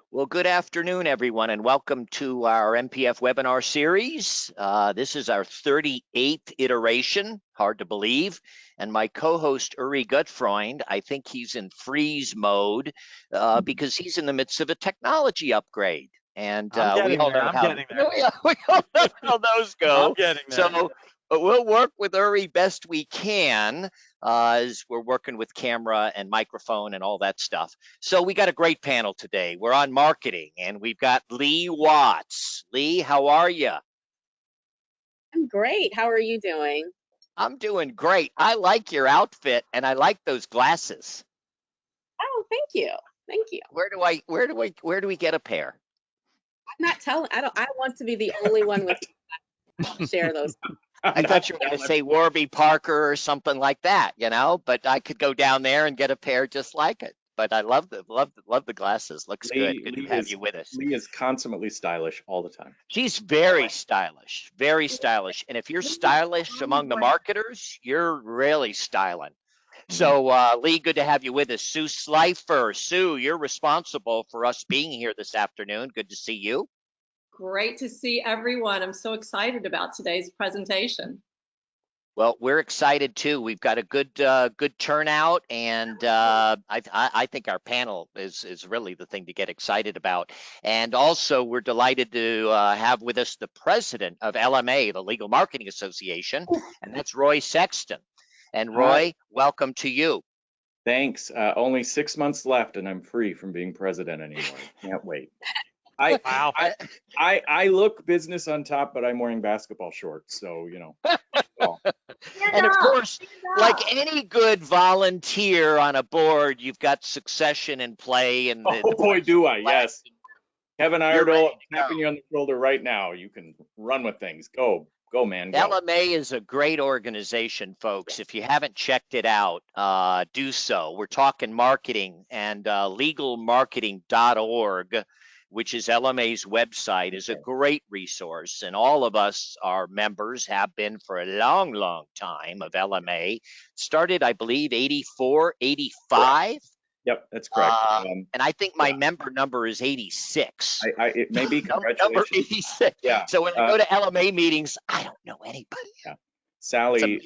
Well, good afternoon, everyone, and welcome to our MPF webinar series. This is our 38th iteration, hard to believe. And my co-host, Uri Gutfreund, I think he's in freeze mode because he's in the midst of a technology upgrade. And we all know how those go. I'm getting there. So we'll work with Uri best we can as we're working with camera and microphone and all that stuff. So we got a great panel today. We're on marketing, and we've got Lee Watts. Lee, how are you? I'm great. How are you doing? I'm doing great. I like your outfit, and I like those glasses. Oh, thank you. Thank you. Where do we get a pair? I'm not telling. I want to be the only one with share those. I thought you were going to say Warby Parker or something like that, but I could go down there and get a pair just like it. But I love the glasses. Looks good. Good to have you with us. Lee is consummately stylish all the time. She's very stylish, very stylish. And if you're stylish among the marketers, you're really styling. So, Lee, good to have you with us. Sue Slifer. Sue, you're responsible for us being here this afternoon. Good to see you. Great to see everyone. I'm so excited about today's presentation. Well, we're excited too. We've got a good turnout, and I think our panel is really the thing to get excited about. And also, we're delighted to have with us the president of LMA, the Legal Marketing Association, and that's Roy Sexton. And Roy, welcome to you. Thanks. Only 6 months left, and I'm free from being president anymore. Can't wait. I look business on top, but I'm wearing basketball shorts, so And of course, like any good volunteer on a board, you've got succession in play. And oh boy, do I! Yes, Kevin Iredell, tapping you on the shoulder right now. You can run with things. Go, man. Go. LMA is a great organization, folks. If you haven't checked it out, do so. We're talking marketing, and legalmarketing.org, which is LMA's website, is a great resource. And all of us are members, have been for a long, long time of LMA. Started, I believe, 84, 85. Yep, that's correct. And I think my member number is 86. It may be. Congratulations. Number 86. Yeah. So when I go to LMA meetings, I don't know anybody. Yeah. Sally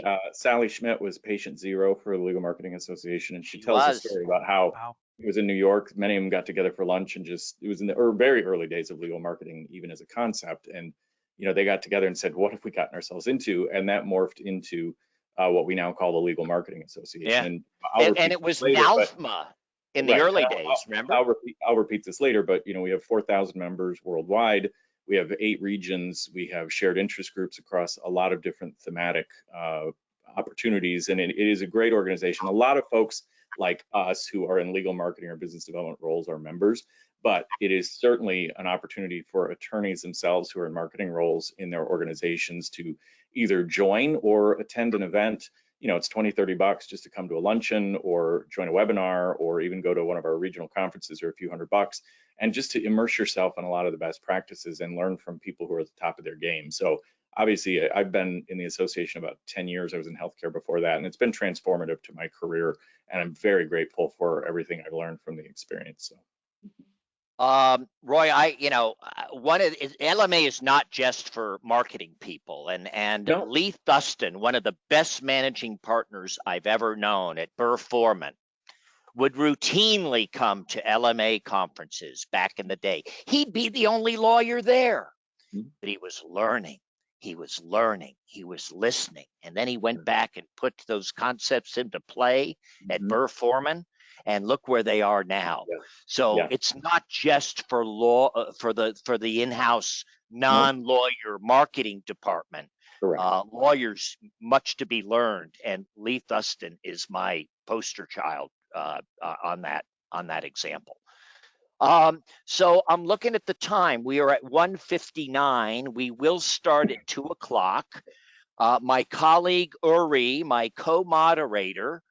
Schmidt was patient zero for the Legal Marketing Association, and she tells a story about how it was in New York. Many of them got together for lunch, and it was in the very early days of legal marketing, even as a concept. And they got together and said, "What have we gotten ourselves into?" And that morphed into what we now call the Legal Marketing Association. Yeah. And it was NALFMA in the early days. Remember? I'll repeat this later, but we have 4,000 members worldwide. We have 8 regions. We have shared interest groups across a lot of different thematic opportunities, and it is a great organization. A lot of folks like us who are in legal marketing or business development roles are members, but it is certainly an opportunity for attorneys themselves who are in marketing roles in their organizations to either join or attend an event. It's $20, $30 just to come to a luncheon or join a webinar or even go to one of our regional conferences or a few $100, and just to immerse yourself in a lot of the best practices and learn from people who are at the top of their game. So obviously, I've been in the association about 10 years. I was in healthcare before that, and it's been transformative to my career, and I'm very grateful for everything I've learned from the experience. So. Roy, LMA is not just for marketing people, and No. Lee Thuston, one of the best managing partners I've ever known at Burr Foreman, would routinely come to LMA conferences back in the day. He'd be the only lawyer there, but he was learning. He was learning. He was listening, and then he went back and put those concepts into play at Burr Foreman. And look where they are now. Yeah. So it's not just for law for the in-house non-lawyer marketing department. Lawyers, much to be learned, and Lee Thuston is my poster child on that example. So I'm looking at the time. We are at 1:59. We will start at 2 o'clock. My colleague Uri, my co-moderator,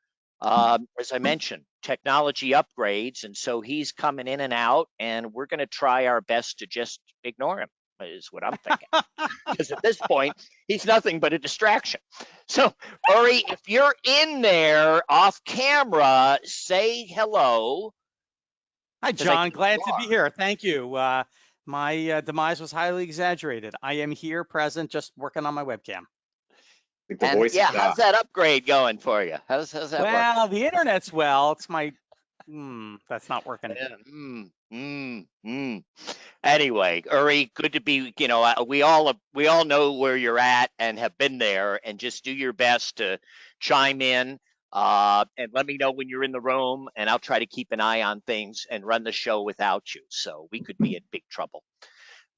as I mentioned, technology upgrades, and so he's coming in and out, and we're going to try our best to just ignore him, is what I'm thinking. Because at this point, he's nothing but a distraction. So, Uri, if you're in there off camera, say hello. Hi, 'Cause I John. think Glad you to be are. here. Thank you. My demise was highly exaggerated. I am here, present, just working on my webcam. Like the And voice yeah, of God. how's that upgrade going for you? How's that work? Well, the internet's well. It's my, that's not working. Anyway, Uri, good to be. We all know where you're at and have been there, and just do your best to chime in. And let me know when you're in the room, and I'll try to keep an eye on things and run the show without you. So we could be in big trouble.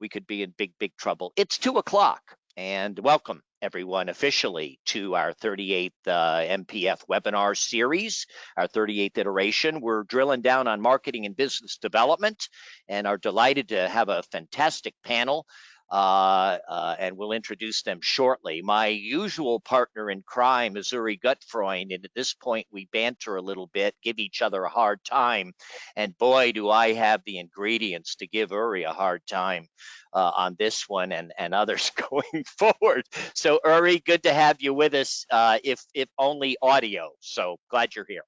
We could be in big trouble. It's 2:00, and welcome everyone officially to our 38th MPF webinar series, our 38th iteration. We're drilling down on marketing and business development, and are delighted to have a fantastic panel. And we'll introduce them shortly. My usual partner in crime is Uri Gutfreund, and at this point we banter a little bit, give each other a hard time, and boy, do I have the ingredients to give Uri a hard time on this one and others going forward. So Uri, good to have you with us, if only audio. So glad you're here.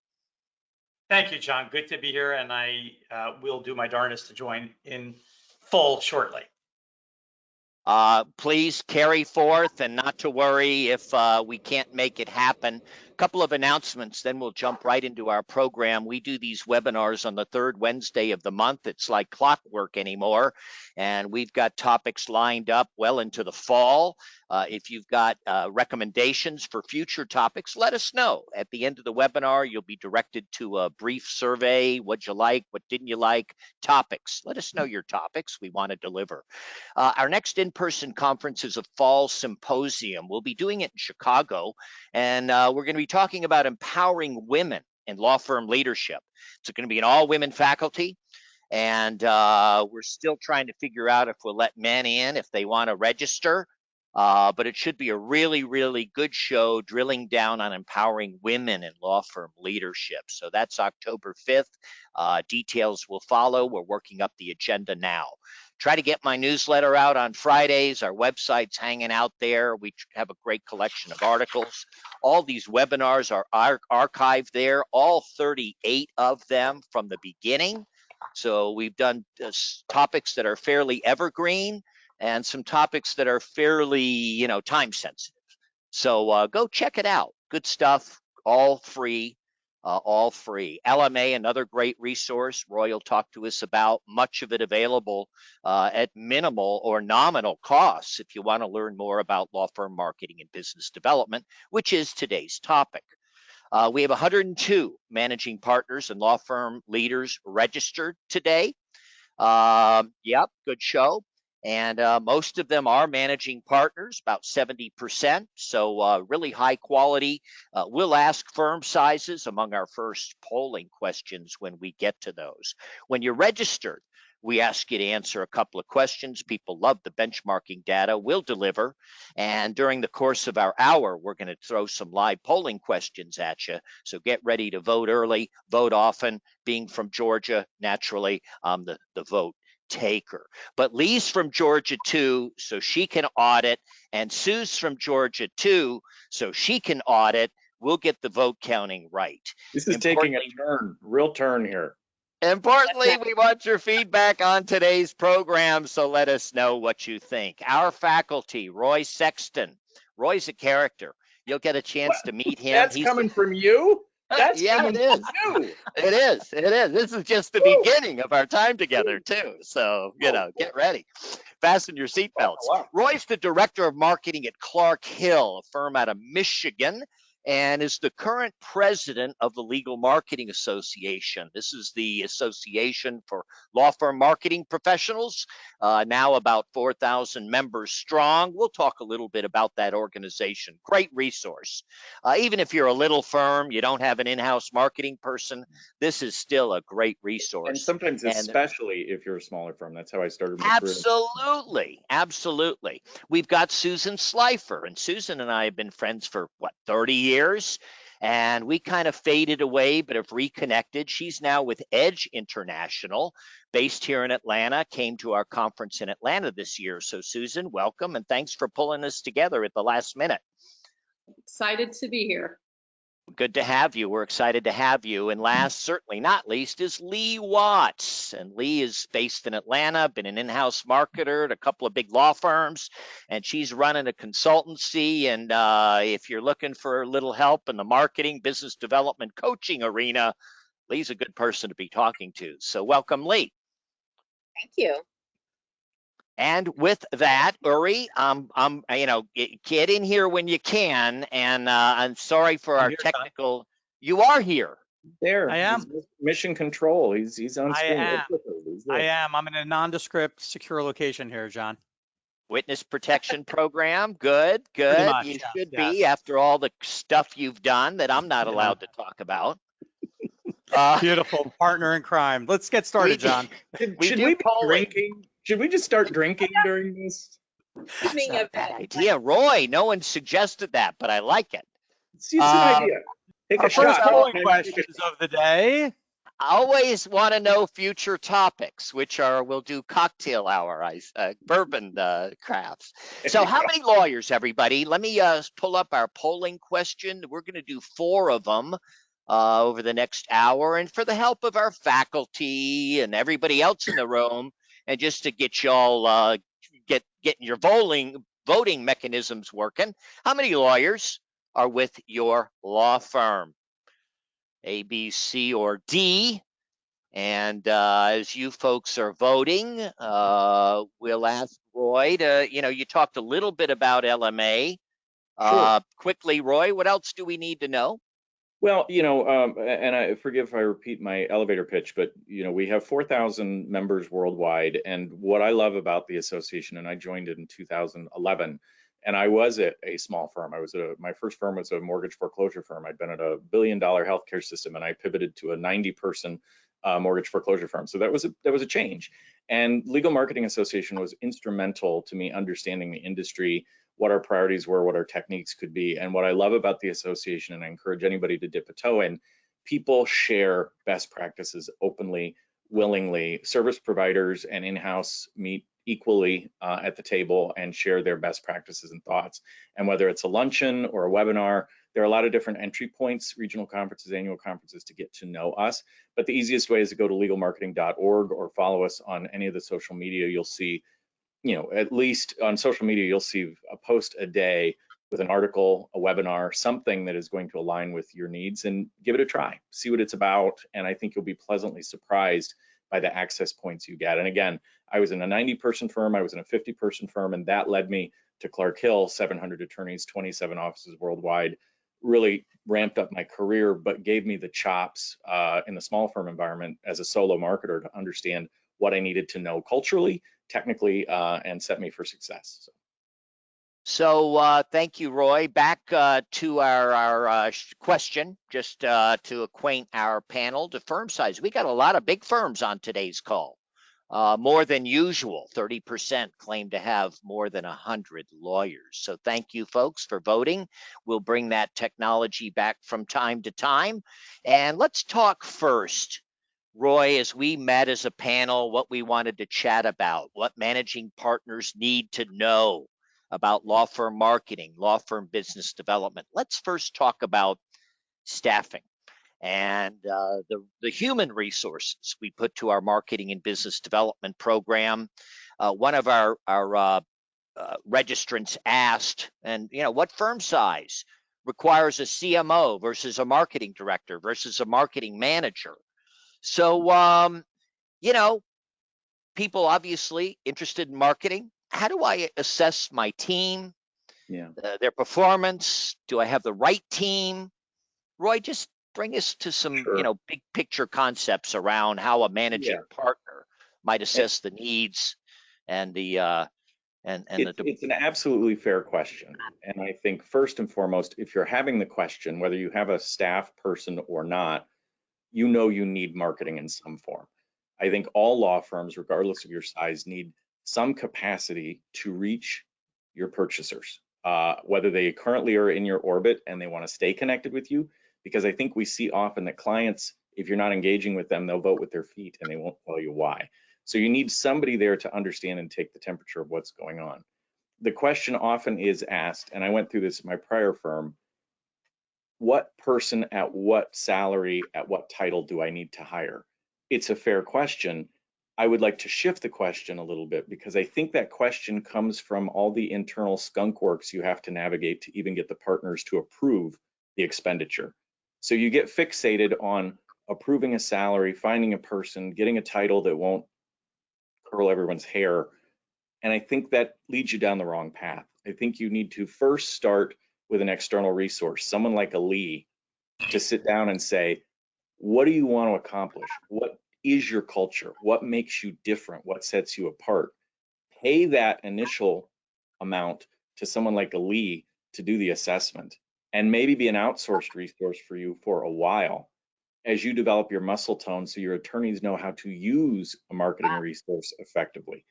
Thank you, John. Good to be here, and I will do my darndest to join in full shortly. Please carry forth, and not to worry if we can't make it happen. A couple of announcements, then we'll jump right into our program. We do these webinars on the third Wednesday of the month. It's like clockwork anymore, and we've got topics lined up well into the fall. If you've got recommendations for future topics, let us know. At the end of the webinar, you'll be directed to a brief survey. What'd you like? What didn't you like? Topics. Let us know your topics. We want to deliver. Our next in-person conference is a fall symposium. We'll be doing it in Chicago, and we're going to be talking about empowering women in law firm leadership. It's going to be an all-women faculty, and we're still trying to figure out if we'll let men in if they want to register. But it should be a really, really good show drilling down on empowering women in law firm leadership. So that's October 5th. Details will follow. We're working up the agenda now. Try to get my newsletter out on Fridays. Our website's hanging out there. We have a great collection of articles. All these webinars are archived there, all 38 of them from the beginning. So we've done topics that are fairly evergreen and some topics that are fairly, time sensitive. So go check it out. Good stuff, all free. All free. LMA, another great resource. Roy will talk to us about, much of it available at minimal or nominal costs if you want to learn more about law firm marketing and business development, which is today's topic. We have 102 managing partners and law firm leaders registered today. Yep, good show. And most of them are managing partners, about 70%. So really high quality. We'll ask firm sizes among our first polling questions when we get to those. When you're registered, we ask you to answer a couple of questions. People love the benchmarking data. We'll deliver. And during the course of our hour, we're going to throw some live polling questions at you. So get ready to vote early, vote often. Being from Georgia, naturally, I'm the vote taker. But Lee's from Georgia too, so she can audit, and Sue's from Georgia too, so she can audit. We'll get the vote counting right. This is taking a real turn here. Importantly, we want your feedback on today's program, so let us know what you think. Our faculty, Roy Sexton. Roy's a character. You'll get a chance to meet him. That's coming from you? That's coming from you. It is. This is just the beginning of our time together, too. So, get ready. Fasten your seatbelts. Roy's the director of marketing at Clark Hill, a firm out of Michigan, and is the current president of the Legal Marketing Association. This is the association for law firm marketing professionals, now about 4,000 members strong. We'll talk a little bit about that organization. Great resource. Even if you're a little firm, you don't have an in-house marketing person, this is still a great resource. And sometimes, especially if you're a smaller firm. That's how I started my career. Absolutely. We've got Susan Slifer, and Susan and I have been friends for, 30 years? And we kind of faded away, but have reconnected. She's now with Edge International, based here in Atlanta, came to our conference in Atlanta this year. So Susan, welcome, and thanks for pulling us together at the last minute. Excited to be here. Good to have you. We're excited to have you. And last, certainly not least, is Lee Watts. And Lee is based in Atlanta, been an in-house marketer at a couple of big law firms, and she's running a consultancy. And if you're looking for a little help in the marketing, business development, coaching arena, Lee's a good person to be talking to. So welcome, Lee. Thank you. And with that, Uri, get in here when you can. And I'm sorry for I'm our here, John. technical. You are here. There, I am. he's mission control. He's on I screen. am. He's there. I am. I'm in a nondescript, secure location here, John. Witness protection program. Good. Much, You yes, should yes. be after all the stuff you've done that I'm not Yeah. allowed to talk about. Beautiful partner in crime. Let's get started, John. Should do we be polling. drinking? Should we just start drinking during this? That's Evening not a of bad it. idea, Roy. No one suggested that, but I like it. It's an idea. Take Our a first shot. polling questions of the day. I always want to know future topics, which we'll do cocktail hour, bourbon crafts. So how many lawyers, everybody? Let me pull up our polling question. We're going to do 4 of them over the next hour. And for the help of our faculty and everybody else in the room, and just to get y'all getting your voting mechanisms working, how many lawyers are with your law firm? A, B, C, or D? And as you folks are voting, we'll ask Roy to, you talked a little bit about LMA. Sure. Quickly, Roy, what else do we need to know? Well, and I forgive if I repeat my elevator pitch, but we have 4,000 members worldwide, and what I love about the association, and I joined it in 2011, and I was at a small firm. My first firm was a mortgage foreclosure firm. I'd been at a $1 billion healthcare system, and I pivoted to a 90-person mortgage foreclosure firm. So that was a change. And Legal Marketing Association was instrumental to me understanding the industry, what our priorities were, what our techniques could be. And what I love about the association, and I encourage anybody to dip a toe in, people share best practices openly, willingly. Service providers and in-house meet equally at the table and share their best practices and thoughts. And whether it's a luncheon or a webinar, there are a lot of different entry points, regional conferences, annual conferences, to get to know us. But the easiest way is to go to legalmarketing.org or follow us on any of the social media. You'll see, at least on social media, you'll see a post a day with an article, a webinar, something that is going to align with your needs, and give it a try. See what it's about. And I think you'll be pleasantly surprised by the access points you get. And again, I was in a 90-person firm, I was in a 50-person firm, and that led me to Clark Hill, 700 attorneys, 27 offices worldwide, really ramped up my career, but gave me the chops in the small firm environment as a solo marketer to understand what I needed to know culturally, technically, and set me for success. So thank you, Roy. Back to our question, just to acquaint our panel to firm size. We got a lot of big firms on today's call, more than usual. 30% claim to have more than 100 lawyers. So thank you, folks, for voting. We'll bring that technology back from time to time. And let's talk first, Roy, as we met as a panel, what we wanted to chat about, what managing partners need to know about law firm marketing, law firm business development. Let's first talk about staffing and the human resources we put to our marketing and business development program. One of our registrants asked, and what firm size requires a CMO versus a marketing director versus a marketing manager? So, people obviously interested in marketing. How do I assess my team, their performance? Do I have the right team? Roy, just bring us to some, Sure. big picture concepts around how a managing partner might assess the needs and the It's an absolutely fair question. And I think first and foremost, if you're having the question, whether you have a staff person or not, you need marketing in some form. I think all law firms, regardless of your size, need some capacity to reach your purchasers, whether they currently are in your orbit and they want to stay connected with you, because I think we see often that clients, if you're not engaging with them, they'll vote with their feet and they won't tell you why. So you need somebody there to understand and take the temperature of what's going on. The question often is asked, and I went through this in my prior firm, what person at what salary, at what title do I need to hire? It's a fair question. I would like to shift the question a little bit because I think that question comes from all the internal skunk works you have to navigate to even get the partners to approve the expenditure. So you get fixated on approving a salary, finding a person, getting a title that won't curl everyone's hair. And I think that leads you down the wrong path. I think you need to first start with an external resource, someone like a Lee, to sit down and say, what do you want to accomplish? What is your culture? What makes you different? What sets you apart? Pay that initial amount to someone like a Lee to do the assessment and maybe be an outsourced resource for you for a while as you develop your muscle tone so your attorneys know how to use a marketing resource effectively.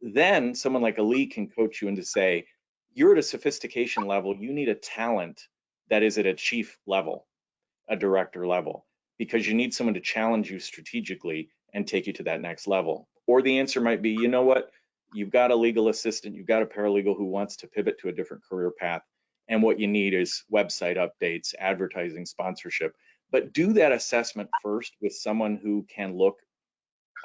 Then someone like a Lee can coach you into say, you're at a sophistication level, you need a talent that is at a chief level, a director level, because you need someone to challenge you strategically and take you to that next level. Or the answer might be, you know what, you've got a legal assistant, you've got a paralegal who wants to pivot to a different career path, and what you need is website updates, advertising, sponsorship. But do that assessment first with someone who can look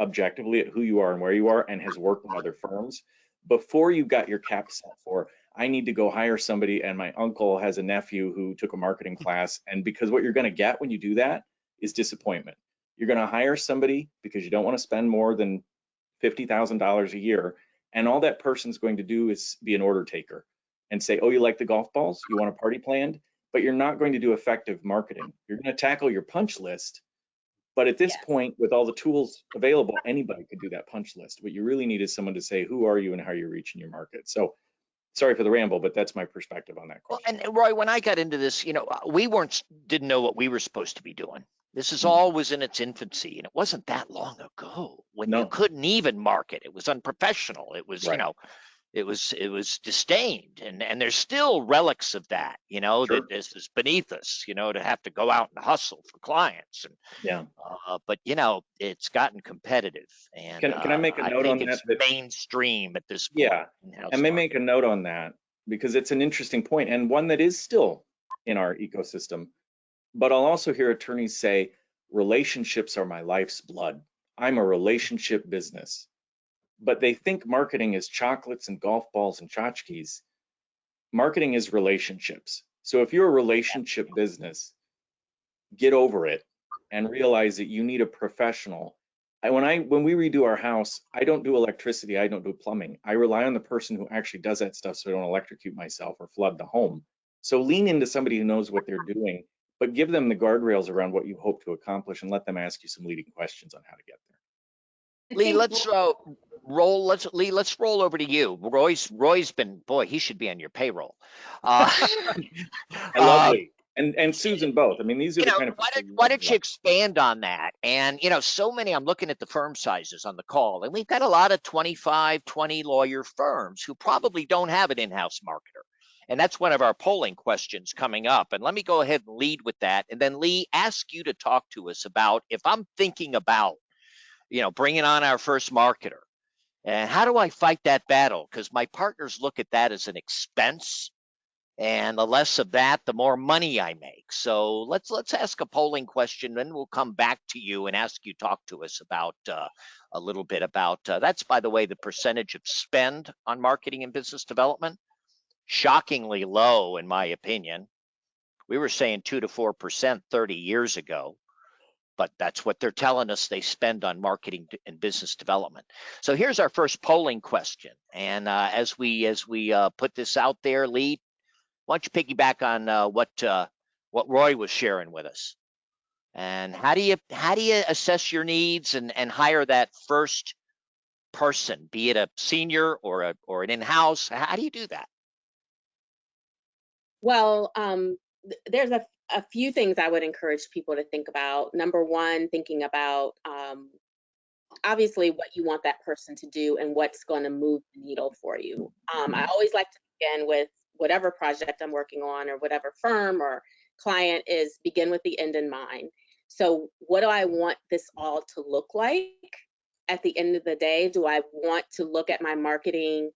objectively at who you are and where you are and has worked in other firms before you've got your cap set for, I need to go hire somebody and my uncle has a nephew who took a marketing class. And because what you're going to get when you do that is disappointment. You're going to hire somebody because you don't want to spend more than $50,000 a year. And all that person's going to do is be an order taker and say, oh, you like the golf balls? You want a party planned? But you're not going to do effective marketing. You're going to tackle your punch list. But at this point, with all the tools available, anybody could do that punch list. What you really need is someone to say, who are you and how you're reaching your market? So sorry for the ramble, but that's my perspective on that question. Well, and Roy, when I got into this, we didn't know what we were supposed to be doing. This is all was in its infancy, and it wasn't that long ago when you couldn't even market. It was unprofessional. It was, Right. it was disdained, and there's still relics of that, Sure. that is beneath us, to have to go out and hustle for clients. And Yeah. but it's gotten competitive, and Can I make a note on think it's that? mainstream at this point. Yeah, and may make a note on that because it's an interesting point and one that is still in our ecosystem. But I'll also hear attorneys say, relationships are my life's blood. I'm a relationship business. But they think marketing is chocolates and golf balls and tchotchkes. Marketing is relationships. So if you're a relationship business, get over it and realize that you need a professional. When we redo our house, I don't do electricity, I don't do plumbing. I rely on the person who actually does that stuff so I don't electrocute myself or flood the home. So lean into somebody who knows what they're doing, but give them the guardrails around what you hope to accomplish and let them ask you some leading questions on how to get there. Lee, let's roll over to you. Roy's been, boy, he should be on your payroll. I love Lee and Susan both. I mean, these are the kind of why don't you expand on that? And so many, I'm looking at the firm sizes on the call, and we've got a lot of 25, 20 lawyer firms who probably don't have an in-house marketer. And that's one of our polling questions coming up. And let me go ahead and lead with that. And then Lee, ask you to talk to us about if I'm thinking about bringing on our first marketer. And how do I fight that battle? Because my partners look at that as an expense, and the less of that, the more money I make. So let's ask a polling question, then we'll come back to you and ask you talk to us about a little bit about that's, by the way, the percentage of spend on marketing and business development. Shockingly low, in my opinion. We were saying 2 to 4% 30 years ago. But that's what they're telling us they spend on marketing and business development. So here's our first polling question. And as we put this out there, Lee, why don't you piggyback on what Roy was sharing with us? And how do you assess your needs and hire that first person, be it a senior or an in-house? How do you do that? Well, there's a few things I would encourage people to think about. Number one, thinking about obviously what you want that person to do and what's going to move the needle for you. I always like to begin with whatever project I'm working on or whatever firm or client is, begin with the end in mind. So what do I want this all to look like at the end of the day? Do I want to look at my marketing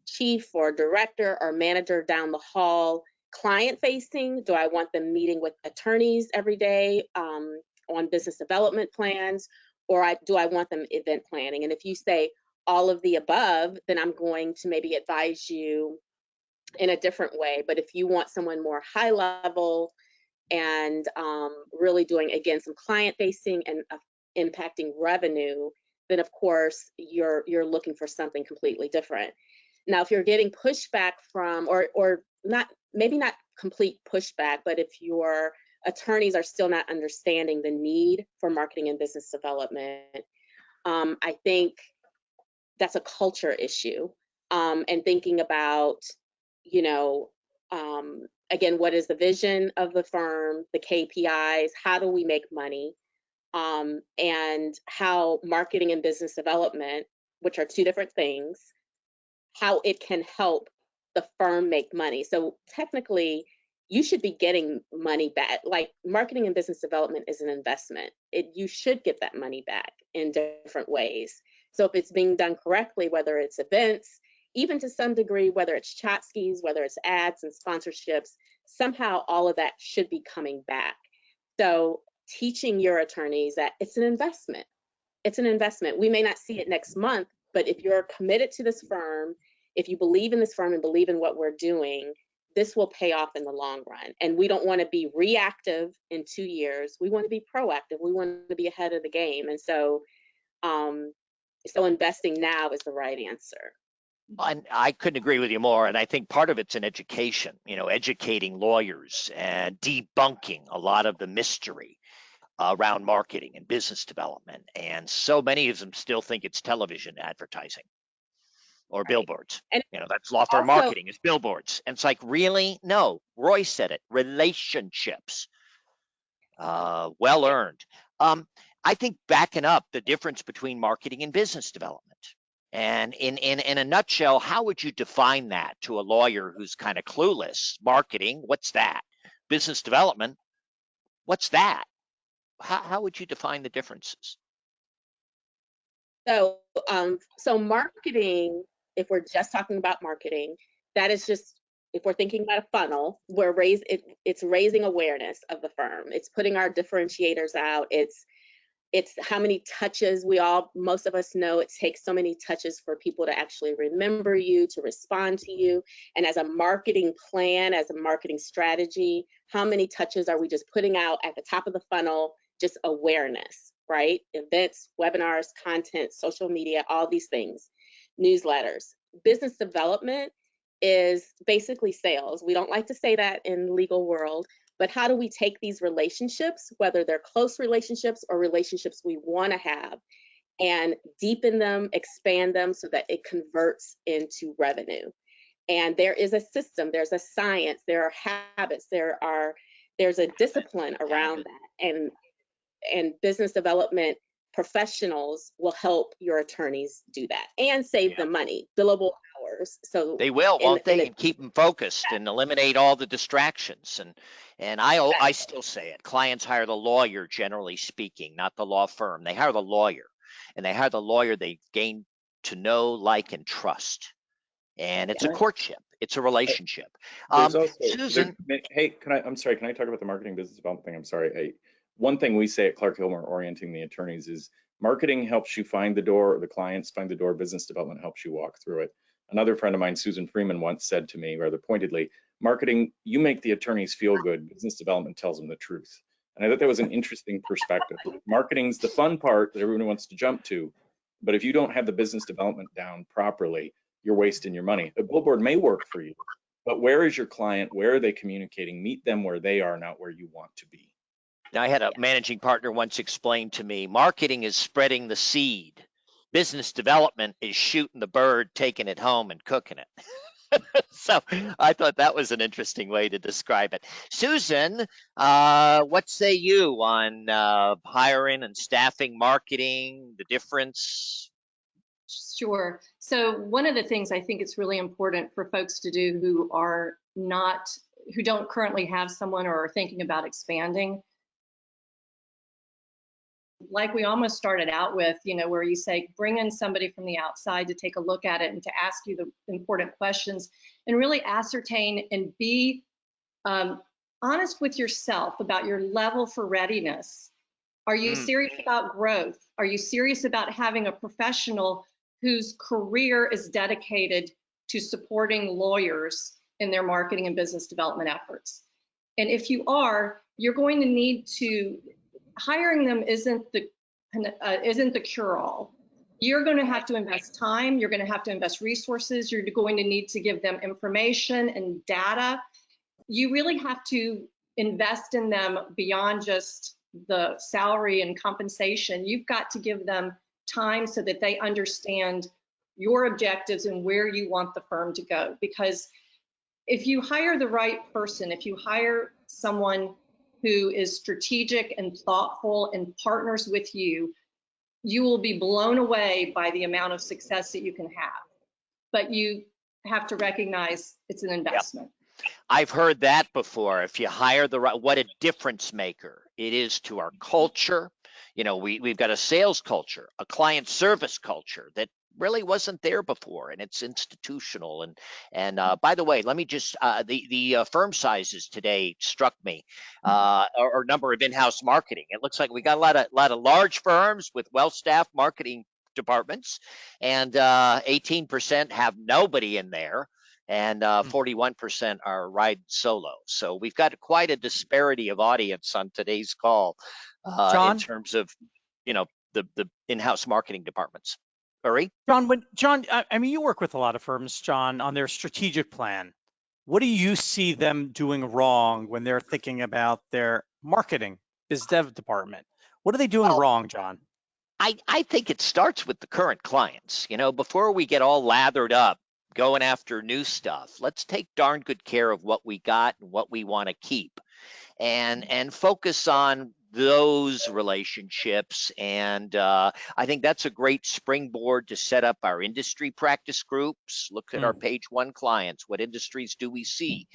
chief or director or manager down the hall client facing? Do I want them meeting with attorneys every day on business development plans? Or do I want them event planning? And if you say all of the above, then I'm going to maybe advise you in a different way. But if you want someone more high level and really doing, again, some client facing and impacting revenue, then of course you're looking for something completely different. Now, if you're getting pushback from, or not, maybe not complete pushback, but if your attorneys are still not understanding the need for marketing and business development, I think that's a culture issue. And thinking about, you know, again, what is the vision of the firm, the KPIs, how do we make money, and how marketing and business development, which are two different things, how it can help the firm make money. So technically, you should be getting money back. Like marketing and business development is an investment. You should get that money back in different ways. So if it's being done correctly, whether it's events, even to some degree, whether it's tchotchkes, whether it's ads and sponsorships, somehow all of that should be coming back. So teaching your attorneys that it's an investment. It's an investment. We may not see it next month, but if you're committed to this firm, if you believe in this firm and believe in what we're doing, this will pay off in the long run. And we don't want to be reactive in 2 years. We want to be proactive. We want to be ahead of the game. And so, so investing now is the right answer. And I couldn't agree with you more. And I think part of it's an education, you know, educating lawyers and debunking a lot of the mystery around marketing and business development. And so many of them still think it's television advertising or billboards. And you know, that's law firm also, marketing is billboards. And it's like, really? No, Roy said it, relationships, well earned. I think backing up the difference between marketing and business development. And in a nutshell, how would you define that to a lawyer who's kind of clueless? Marketing, what's that? Business development, what's that? How would you define the differences? So, so marketing, if we're just talking about marketing, that is just, if we're thinking about a funnel, it's raising awareness of the firm. It's putting our differentiators out. It's how many touches. Most of us know it takes so many touches for people to actually remember you, to respond to you. And as a marketing plan, as a marketing strategy, how many touches are we just putting out at the top of the funnel? Just awareness, right? Events, webinars, content, social media, all these things, newsletters. Business development is basically sales. We don't like to say that in legal world, but how do we take these relationships, whether they're close relationships or relationships we want to have, and deepen them, expand them so that it converts into revenue? And there is a system, there's a science, there are habits, there's a discipline around that. And business development professionals will help your attorneys do that and save them money, billable hours. So they will, won't they? And keep them focused and eliminate all the distractions. And I still say it. Clients hire the lawyer, generally speaking, not the law firm. They hire the lawyer, and they hire the lawyer they gain to know, like, and trust. And it's a courtship. It's a relationship. Susan, hey, I'm sorry, can I talk about the marketing business development thing? I'm sorry. One thing we say at Clark Hilmer, orienting the attorneys, is marketing helps you find the door, or the clients find the door, business development helps you walk through it. Another friend of mine, Susan Freeman, once said to me rather pointedly, marketing, you make the attorneys feel good, business development tells them the truth. And I thought that was an interesting perspective. Marketing's the fun part that everyone wants to jump to, but if you don't have the business development down properly, you're wasting your money. A billboard may work for you, but where is your client? Where are they communicating? Meet them where they are, not where you want to be. I had a managing partner once explain to me, marketing is spreading the seed. Business development is shooting the bird, taking it home and cooking it. So I thought that was an interesting way to describe it. Susan, what say you on hiring and staffing, marketing, the difference? Sure. So one of the things I think it's really important for folks to do who don't currently have someone or are thinking about expanding, like we almost started out with, where you say, bring in somebody from the outside to take a look at it and to ask you the important questions and really ascertain and be Honest with yourself about your level for readiness. Are you serious about growth? Are you serious about having a professional whose career is dedicated to supporting lawyers in their marketing and business development efforts? And if you are, you're going to need to, hiring them isn't the cure-all. You're going to have to invest time, you're going to have to invest resources, you're going to need to give them information and data. You really have to invest in them beyond just the salary and compensation. You've got to give them time so that they understand your objectives and where you want the firm to go. Because if you hire the right person, if you hire someone who is strategic and thoughtful and partners with you, you will be blown away by the amount of success that you can have. But you have to recognize it's an investment. Yep. I've heard that before. If you hire the right, what a difference maker it is to our culture. You know, we've got a sales culture, a client service culture that really wasn't there before, and it's institutional. And by the way, let me just the firm sizes today struck me, or number of in-house marketing. It looks like we got a lot of large firms with well-staffed marketing departments, and 18% have nobody in there, and 41% are riding solo. So we've got quite a disparity of audience on today's call in terms of, you know, the in-house marketing departments. Hurry. John, I mean, you work with a lot of firms, John, on their strategic plan. What do you see them doing wrong when they're thinking about their marketing, biz dev department? What are they doing wrong, John? I think it starts with the current clients. You know, before we get all lathered up going after new stuff, let's take darn good care of what we got and what we want to keep, and focus on those relationships. And I think that's a great springboard to set up our industry practice groups. Look at our page 1 clients. What industries do we see?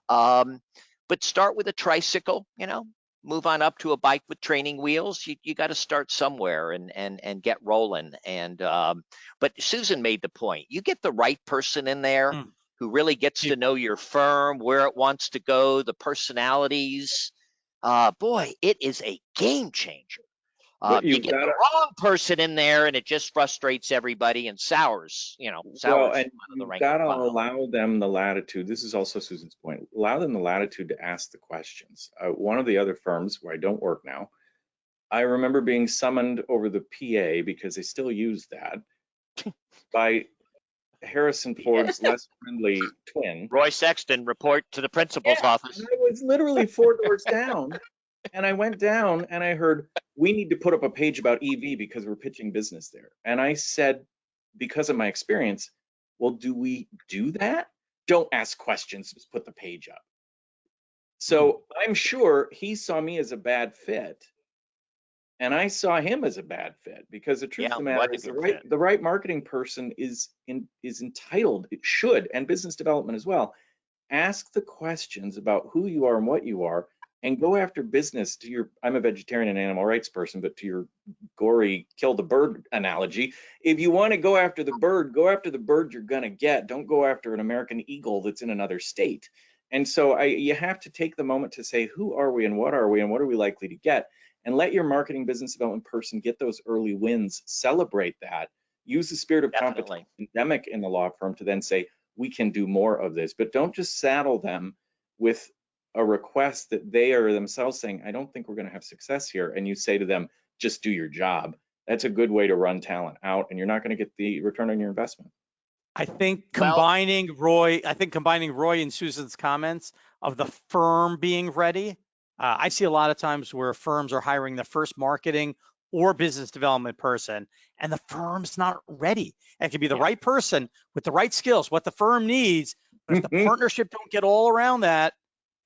But start with a tricycle, you know, move on up to a bike with training wheels. You got to start somewhere and get rolling. And but Susan made the point. You get the right person in there who really gets to know your firm, where it wants to go, the personalities. Boy, it is a game changer. You get the wrong person in there, and it just frustrates everybody and sours. Well, and you've got to allow them the latitude. This is also Susan's point. Allow them the latitude to ask the questions. One of the other firms where I don't work now, I remember being summoned over the PA, because they still use that, by Harrison Ford's less friendly twin. Roy Sexton, report to the principal's office. I was literally 4 doors down, and I went down and I heard, we need to put up a page about EV because we're pitching business there. And I said, because of my experience, well, do we do that? Don't ask questions, just put the page up. So I'm sure he saw me as a bad fit, and I saw him as a bad fit, because the truth of the matter is the right marketing person is entitled, it should, and business development as well, ask the questions about who you are and what you are, and go after business. I'm a vegetarian and animal rights person, but to your gory kill the bird analogy, if you want to go after the bird you're gonna get. Don't go after an American eagle that's in another state. And so you have to take the moment to say, who are we and what are we likely to get? And let your marketing business development person get those early wins, celebrate that, use the spirit of competition endemic in the law firm to then say, we can do more of this. But don't just saddle them with a request that they are themselves saying, I don't think we're going to have success here. And you say to them, just do your job. That's a good way to run talent out, and you're not going to get the return on your investment. I think combining Roy and Susan's comments of the firm being ready, I see a lot of times where firms are hiring the first marketing or business development person, and the firm's not ready. It could be the right person with the right skills, what the firm needs, but if the partnership don't get all around that,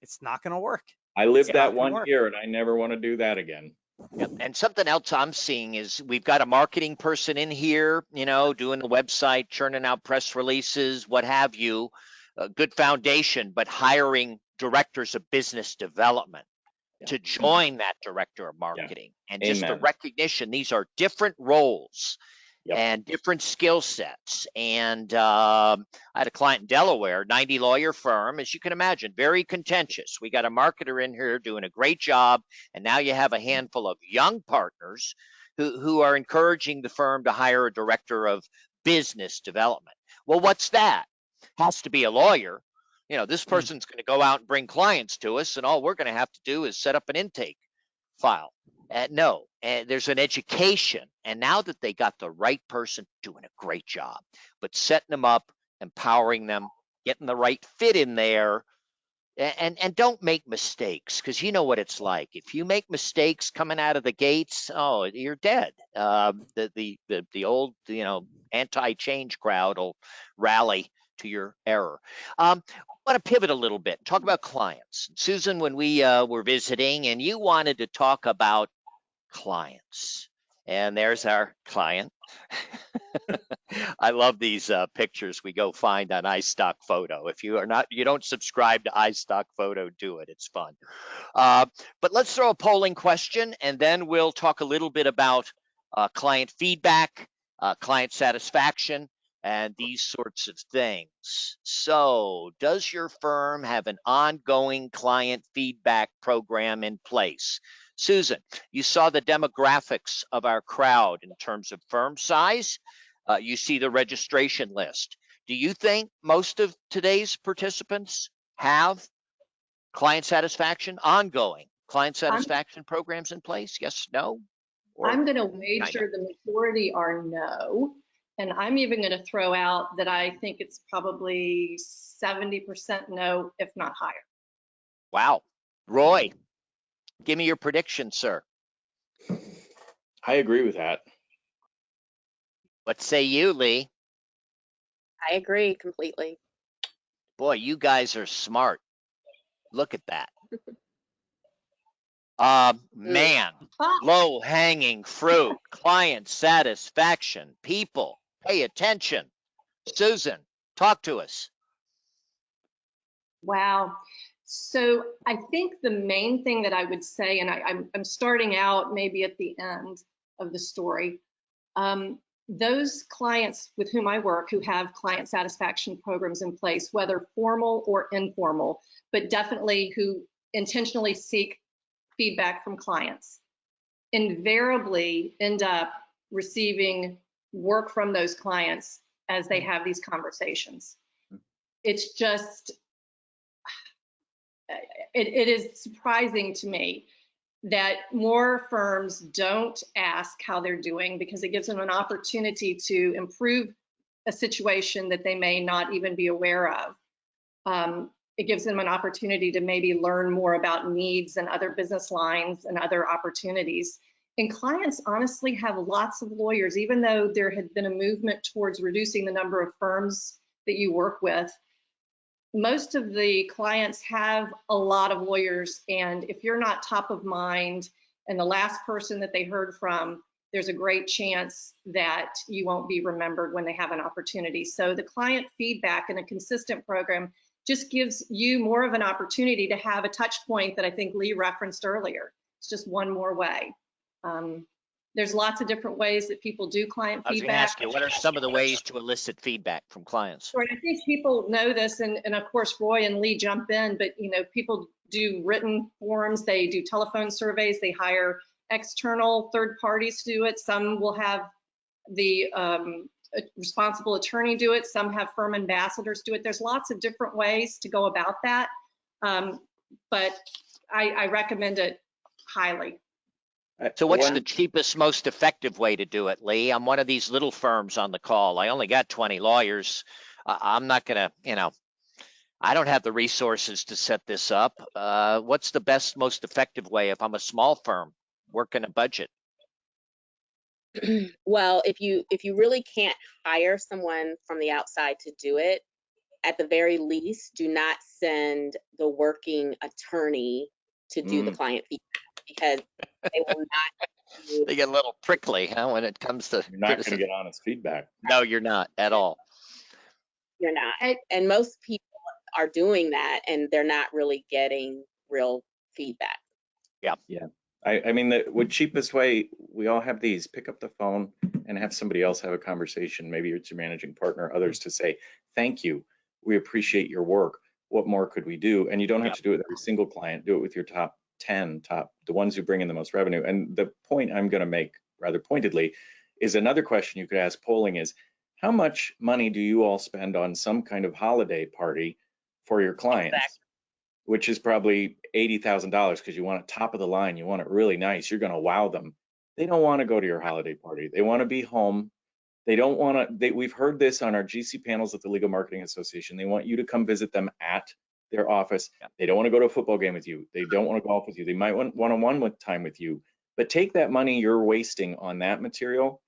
it's not going to work. I lived that 1 year, and I never want to do that again. Yep. And something else I'm seeing is we've got a marketing person in here, you know, doing the website, churning out press releases, what have you, a good foundation, but hiring directors of business development to join that director of marketing. And just the recognition, these are different roles. Yep. and different skill sets. And I had a client in Delaware, 90 lawyer firm, as you can imagine, very contentious. We got a marketer in here doing a great job, and now you have a handful of young partners who are encouraging the firm to hire a director of business development. Well, what's that? Has to be a lawyer. You know, this person's going to go out and bring clients to us, and all we're going to have to do is set up an intake file. No, there's an education. And now that they got the right person doing a great job, but setting them up, empowering them, getting the right fit in there, and don't make mistakes, because you know what it's like. If you make mistakes coming out of the gates, oh, you're dead. The old, anti-change crowd will rally to your error. I want to pivot a little bit, talk about clients. Susan, when we were visiting and you wanted to talk about clients, and there's our client. I love these pictures we go find on iStock Photo. If you don't subscribe to iStock Photo, do it. It's fun. But let's throw a polling question, and then we'll talk a little bit about client feedback, client satisfaction, and these sorts of things. So, does your firm have an ongoing client feedback program in place? Susan, you saw the demographics of our crowd in terms of firm size. You see the registration list. Do you think most of today's participants have ongoing client satisfaction programs in place? Yes, no? I'm going to wager the majority are no. And I'm even going to throw out that I think it's probably 70% no, if not higher. Wow. Roy, give me your prediction, sir. I agree with that. What say you, Lee? I agree completely. Boy, you guys are smart. Look at that. Man, low-hanging fruit, client satisfaction, people, pay attention. Susan, talk to us. Wow. So I think the main thing that I would say, and I'm starting out maybe at the end of the story, those clients with whom I work who have client satisfaction programs in place, whether formal or informal, but definitely who intentionally seek feedback from clients, invariably end up receiving work from those clients as they have these conversations. It's just, it is surprising to me that more firms don't ask how they're doing, because it gives them an opportunity to improve a situation that they may not even be aware of. It gives them an opportunity to maybe learn more about needs and other business lines and other opportunities. And clients honestly have lots of lawyers, even though there had been a movement towards reducing the number of firms that you work with. Most of the clients have a lot of lawyers, and if you're not top of mind and the last person that they heard from, there's a great chance that you won't be remembered when they have an opportunity. So the client feedback and a consistent program just gives you more of an opportunity to have a touch point that I think Lee referenced earlier. It's just one more way. There's lots of different ways that people do client feedback. I was going to ask you, what are some of the ways to elicit feedback from clients? Sure, and I think people know this, and of course Roy and Lee jump in, but people do written forms, they do telephone surveys, they hire external third parties to do it. Some will have the responsible attorney do it, some have firm ambassadors do it. There's lots of different ways to go about that, but I recommend it highly. So what's the cheapest, most effective way to do it, Lee? I'm one of these little firms on the call. I only got 20 lawyers. I'm not going to, I don't have the resources to set this up. What's the best, most effective way if I'm a small firm working a budget? Well, if you really can't hire someone from the outside to do it, at the very least, do not send the working attorney to do the client feedback, because they will not. They get a little prickly, when it comes to. You're not going to get honest feedback. No, you're not at all. You're not. And most people are doing that, and they're not really getting real feedback. Yeah. I mean, the cheapest way, we all have these, pick up the phone and have somebody else have a conversation. Maybe it's your managing partner, others to say, thank you, we appreciate your work. What more could we do? And you don't have to do it with every single client. Do it with your top 10, the ones who bring in the most revenue. And the point I'm going to make rather pointedly is another question you could ask polling is, how much money do you all spend on some kind of holiday party for your clients? Exactly. Which is probably $80,000 because you want it top of the line. You want it really nice. You're going to wow them. They don't want to go to your holiday party. They want to be home. They don't want to, we've heard this on our GC panels at the Legal Marketing Association. They want you to come visit them at their office. They don't want to go to a football game with you. They don't want to golf with you. They might want one-on-one time with you, but take that money you're wasting on that material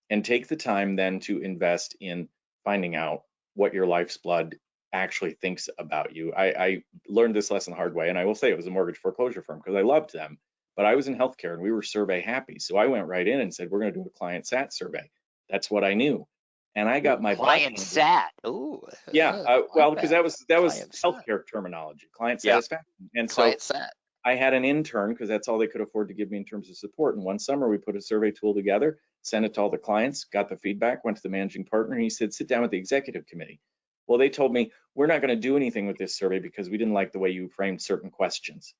and take the time then to invest in finding out what your life's blood actually thinks about you. I learned this lesson the hard way, and I will say it was a mortgage foreclosure firm because I loved them, but I was in healthcare and we were survey happy. So I went right in and said, we're going to do a client sat survey. That's what I knew. And I got my client sat. Ooh. Yeah, well, because that was Client healthcare terminology, client Yeah. satisfaction. And so Client sat. I had an intern because that's all they could afford to give me in terms of support. And one summer we put a survey tool together, sent it to all the clients, got the feedback, went to the managing partner, and he said, sit down with the executive committee. Well, they told me, we're not going to do anything with this survey because we didn't like the way you framed certain questions.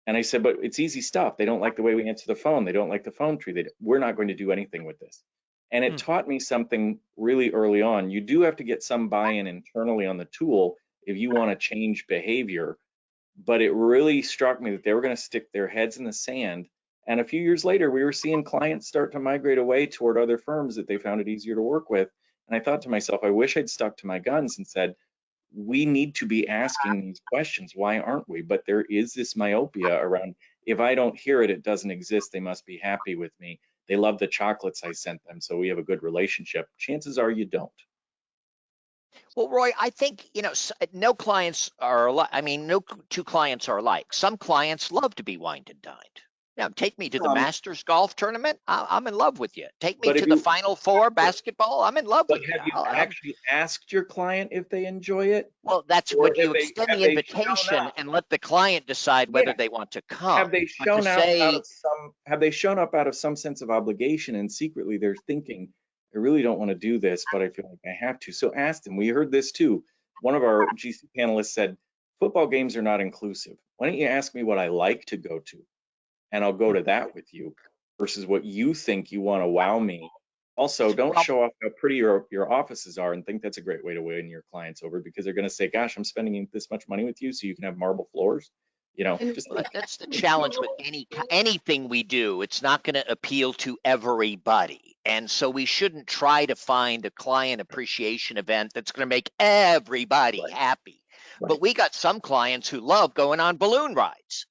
And I said, but it's easy stuff. They don't like the way we answer the phone. They don't like the phone tree. We're not going to do anything with this. And it taught me something really early on. You do have to get some buy-in internally on the tool if you want to change behavior. But it really struck me that they were going to stick their heads in the sand. And a few years later, we were seeing clients start to migrate away toward other firms that they found it easier to work with. And I thought to myself, I wish I'd stuck to my guns and said, we need to be asking these questions. Why aren't we? But there is this myopia around, if I don't hear it, it doesn't exist. They must be happy with me. They love the chocolates I sent them, so we have a good relationship. Chances are you don't. Well, Roy, I think, no clients are alike. I mean, no two clients are alike. Some clients love to be wined and dined. Now, take me to the Masters golf tournament. I'm in love with you. Take me to the Final Four basketball. I'm in love with you. But have you actually asked your client if they enjoy it? Well, that's when you extend the invitation and let the client decide whether they want to come. Have they shown up out of some? Have they shown up out of some sense of obligation, and secretly they're thinking, I really don't want to do this, but I feel like I have to. So ask them. We heard this too. One of our GC panelists said, football games are not inclusive. Why don't you ask me what I like to go to? And I'll go to that with you versus what you think you want to wow me. Also, don't show off how pretty your offices are and think that's a great way to win your clients over, because they're going to say, gosh, I'm spending this much money with you so you can have marble floors. That's the challenge with anything we do. It's not going to appeal to everybody. And so we shouldn't try to find a client appreciation event that's going to make everybody happy. Right. But we got some clients who love going on balloon rides.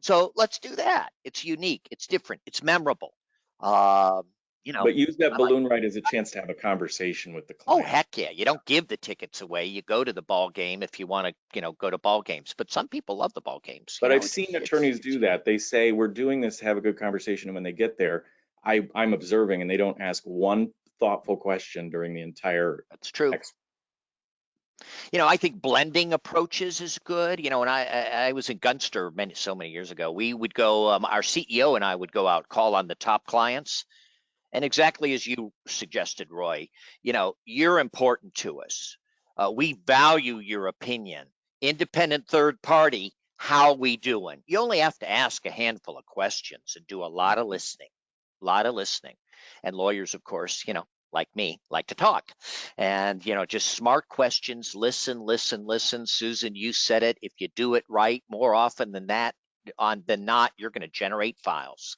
So let's do that. It's unique. It's different. It's memorable. But use that balloon ride as a chance to have a conversation with the client. Oh, heck yeah. You don't give the tickets away. You go to the ball game if you want to, go to ball games. But some people love the ball games. But I've seen attorneys do that. They say, we're doing this to have a good conversation. And when they get there, I'm observing, and they don't ask one thoughtful question during the entire. That's true. I think blending approaches is good. When I was in Gunster so many years ago, we would go, our CEO and I would go out, call on the top clients. And exactly as you suggested, Roy, you're important to us. We value your opinion. Independent third party, how we doing? You only have to ask a handful of questions and do a lot of listening. And lawyers, of course, like me, like to talk. And, just smart questions, listen. Susan, you said it. If you do it right, more often than not, you're going to generate files.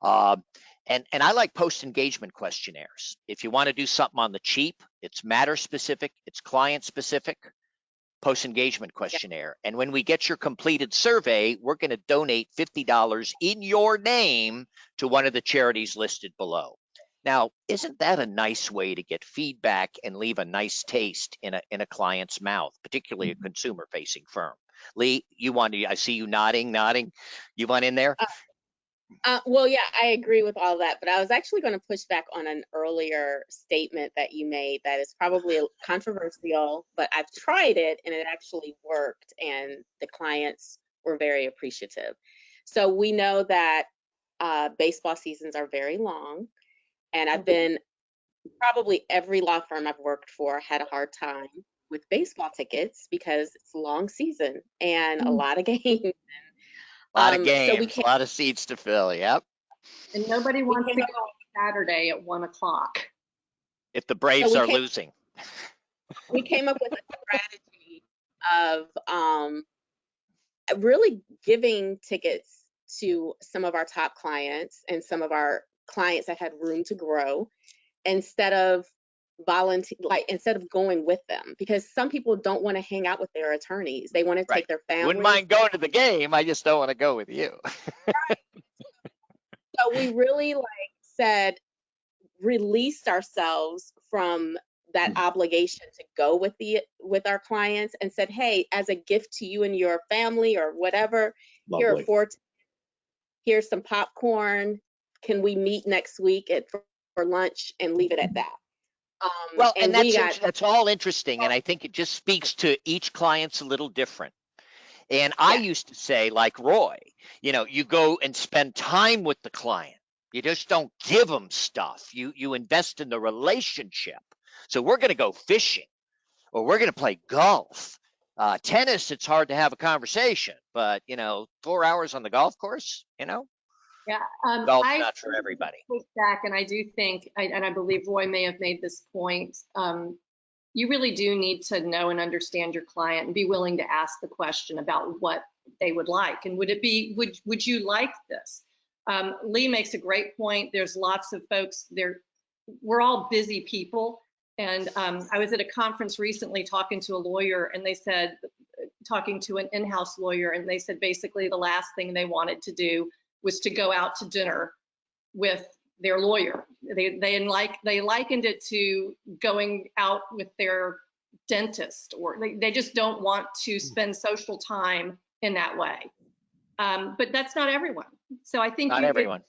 And I like post-engagement questionnaires. If you want to do something on the cheap, it's matter specific, it's client specific, post-engagement questionnaire. And when we get your completed survey, we're going to donate $50 in your name to one of the charities listed below. Now, isn't that a nice way to get feedback and leave a nice taste in a client's mouth, particularly a consumer-facing firm? Lee, I see you nodding. You want in there? Well, yeah, I agree with all that, but I was actually going to push back on an earlier statement that you made that is probably controversial, but I've tried it and it actually worked, and the clients were very appreciative. So we know that baseball seasons are very long, And I've been, probably every law firm I've worked for had a hard time with baseball tickets because it's a long season and a lot of games. A lot of So games, a lot of seats to fill. Yep. And nobody wants to came go on Saturday at 1 o'clock. If the Braves are losing. We came up with a strategy of really giving tickets to some of our top clients and some of our clients that had room to grow instead of instead of going with them, because some people don't want to hang out with their attorneys. They want to take their family. Wouldn't mind going to the game. I just don't want to go with you. Right. So we really said, released ourselves from that obligation to go with our clients and said, hey, as a gift to you and your family or whatever, here are here's some popcorn. Can we meet next week for lunch and leave it at that? Well, and that's all interesting. And I think it just speaks to each client's a little different. And I used to say, like Roy, you go and spend time with the client. You just don't give them stuff. You invest in the relationship. So we're going to go fishing, or we're going to play golf. Tennis, it's hard to have a conversation, but 4 hours on the golf course, Yeah, golf's not for everybody. Back, and I do think, and I believe Roy may have made this point. You really do need to know and understand your client and be willing to ask the question about what they would like. And would you like this? Lee makes a great point. There's lots of folks there. We're all busy people. And I was at a conference recently talking to a lawyer, and they said, talking to an in-house lawyer, and they said basically the last thing they wanted to do was to go out to dinner with their lawyer. They likened it to going out with their dentist, or they just don't want to spend social time in that way. But that's not everyone. So I think not everyone.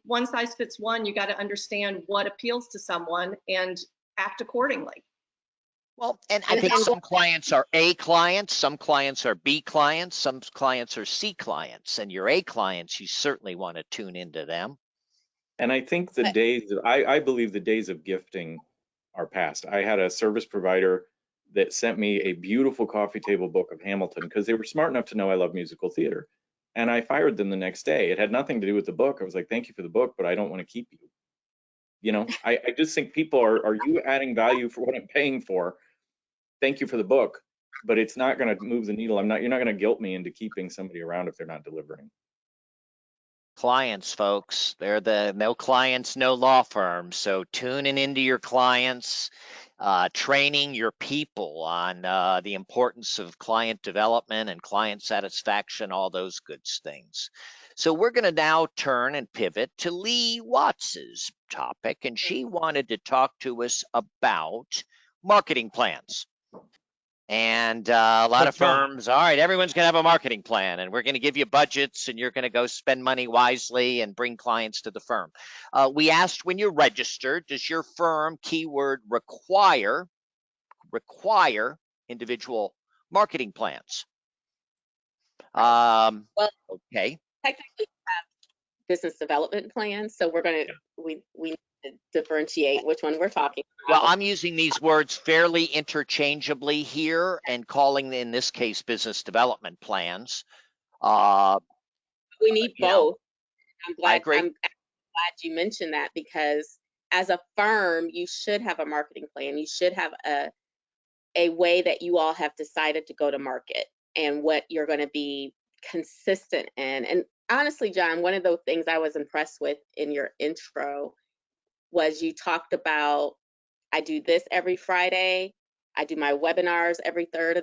One size fits one. You got to understand what appeals to someone and act accordingly. Well, and I think some clients are A clients, some clients are B clients, some clients are C clients, and your A clients, you certainly want to tune into them. And I think I believe the days of gifting are past. I had a service provider that sent me a beautiful coffee table book of Hamilton because they were smart enough to know I love musical theater. And I fired them the next day. It had nothing to do with the book. I was like, thank you for the book, but I don't want to keep you. I just think people are you adding value for what I'm paying for? Thank you for the book, but it's not going to move the needle. You're not going to guilt me into keeping somebody around if they're not delivering. Clients, folks, they're the no clients, no law firms. So tuning into your clients, training your people on the importance of client development and client satisfaction, all those good things. So we're going to now turn and pivot to Lee Watts's topic, and she wanted to talk to us about marketing plans. And a lot of firms, all right, everyone's going to have a marketing plan, and we're going to give you budgets, and you're going to go spend money wisely and bring clients to the firm. We asked, when you're registered, does your firm, keyword, require individual marketing plans? Well, okay. Technically, we have business development plans, so we're going to we need to differentiate which one we're talking about. Well, I'm using these words fairly interchangeably here and calling, in this case, business development plans. We need both. I agree. I'm glad you mentioned that, because as a firm, you should have a marketing plan. You should have a way that you all have decided to go to market and what you're going to be consistent in. And honestly, John, one of the things I was impressed with in your intro was you talked about, I do this every Friday, I do my webinars every third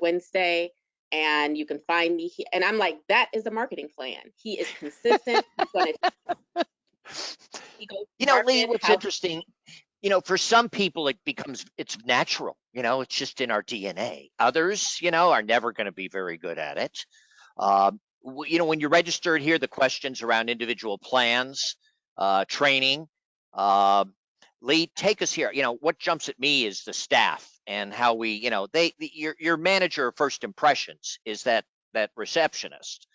Wednesday, and you can find me here. And I'm like, that is a marketing plan. He is consistent. He's going to Lee, what's interesting, for some people it's natural, it's just in our DNA. Others, are never going to be very good at it. When you're registered here, the questions around individual plans, training, Lee, take us here. What jumps at me is the staff and how we, your manager of first impressions is that receptionist.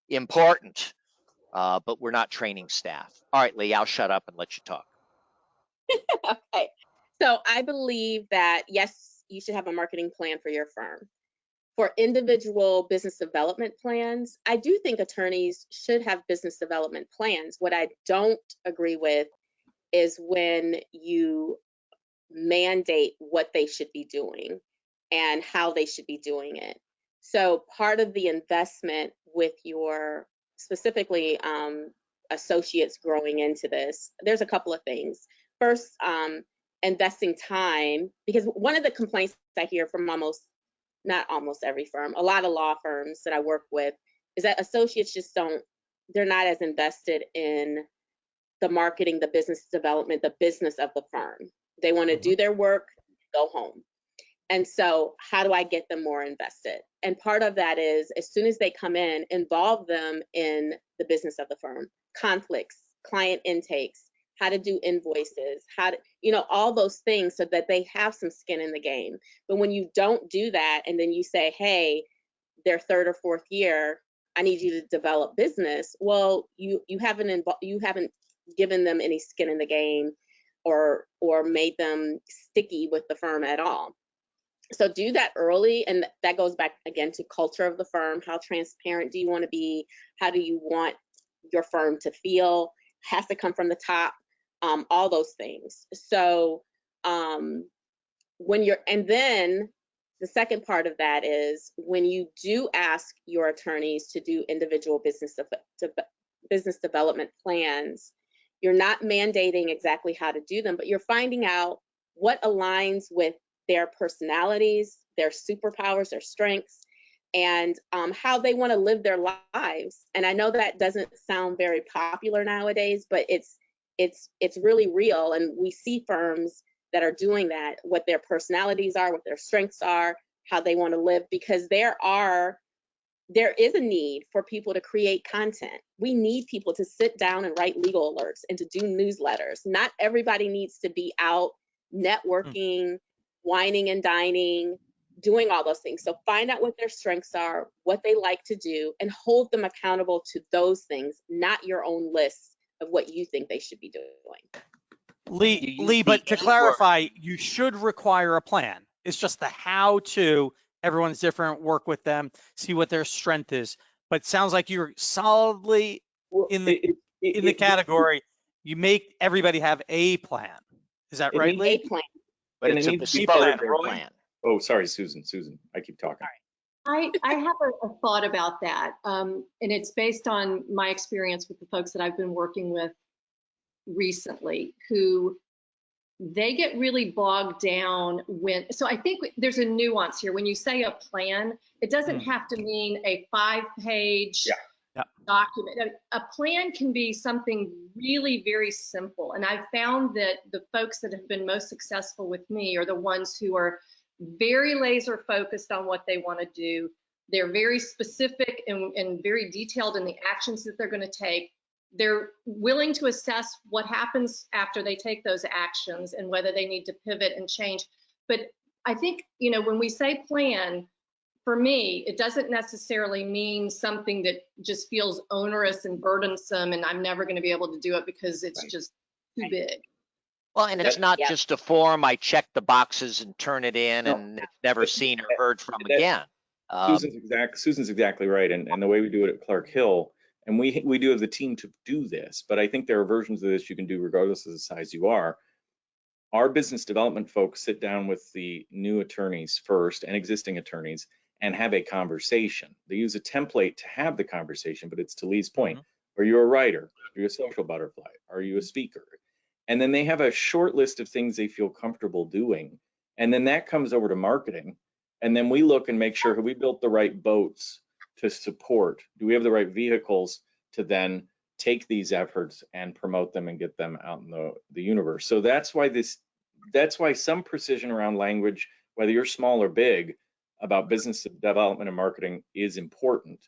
Important. but we're not training staff. All right, Lee, I'll shut up and let you talk. Okay. So I believe that, yes, you should have a marketing plan for your firm. For individual business development plans, I do think attorneys should have business development plans. What I don't agree with is when you mandate what they should be doing and how they should be doing it. So part of the investment with your specifically associates growing into this, there's a couple of things. First, investing time, because one of the complaints I hear from not almost every firm, a lot of law firms that I work with, is that associates just they're not as invested in the marketing, the business development, the business of the firm. They want to do their work, go home. And so how do I get them more invested? And part of that is, as soon as they come in, involve them in the business of the firm, conflicts, client intakes, how to do invoices, how to, all those things, so that they have some skin in the game. But when you don't do that, and then you say, hey, their third or fourth year, I need you to develop business. Well, you haven't given them any skin in the game or made them sticky with the firm at all. So do that early, and that goes back again to culture of the firm. How transparent do you want to be? How do you want your firm to feel? Has to come from the top, all those things. So and then the second part of that is, when you do ask your attorneys to do individual business development plans, you're not mandating exactly how to do them, but you're finding out what aligns with their personalities, their superpowers, their strengths, and how they want to live their lives. And I know that doesn't sound very popular nowadays, but it's really real. And we see firms that are doing that, what their personalities are, what their strengths are, how they want to live, because there is a need for people to create content. We need people to sit down and write legal alerts and to do newsletters. Not everybody needs to be out networking, whining and dining, doing all those things. So find out what their strengths are, what they like to do, and hold them accountable to those things, not your own list of what you think they should be doing. Lee, but to clarify, you should require a plan. It's just the how to. Everyone's different, work with them, see what their strength is. But it sounds like you're solidly in the category. You make everybody have a plan. Is that right, Lee? A plan. But it's a bespoke plan. Oh, sorry, Susan, I keep talking. I have a thought about that, and it's based on my experience with the folks that I've been working with recently, who they get really bogged down so I think there's a nuance here. When you say a plan, it doesn't have to mean a 5-page document. A plan can be something really very simple. And I've found that the folks that have been most successful with me are the ones who are very laser focused on what they want to do. They're very specific and very detailed in the actions that they're going to take. They're willing to assess what happens after they take those actions and whether they need to pivot and change. But I think, when we say plan, for me, it doesn't necessarily mean something that just feels onerous and burdensome and I'm never going to be able to do it because it's just too big. Well, and it's not just a form. I check the boxes and turn it in, and it's never seen or heard from again. Susan's exactly right. And the way we do it at Clark Hill, and we do have the team to do this, but I think there are versions of this you can do regardless of the size you are. Our business development folks sit down with the new attorneys first and existing attorneys and have a conversation. They use a template to have the conversation, but it's to Lee's point. Are you a writer? Are you a social butterfly? Are you a speaker? And then they have a short list of things they feel comfortable doing. And then that comes over to marketing. And then we look and make sure, have we built the right boats to support? Do we have the right vehicles to then take these efforts and promote them and get them out in the universe? So that's why some precision around language, whether you're small or big, about business development and marketing is important,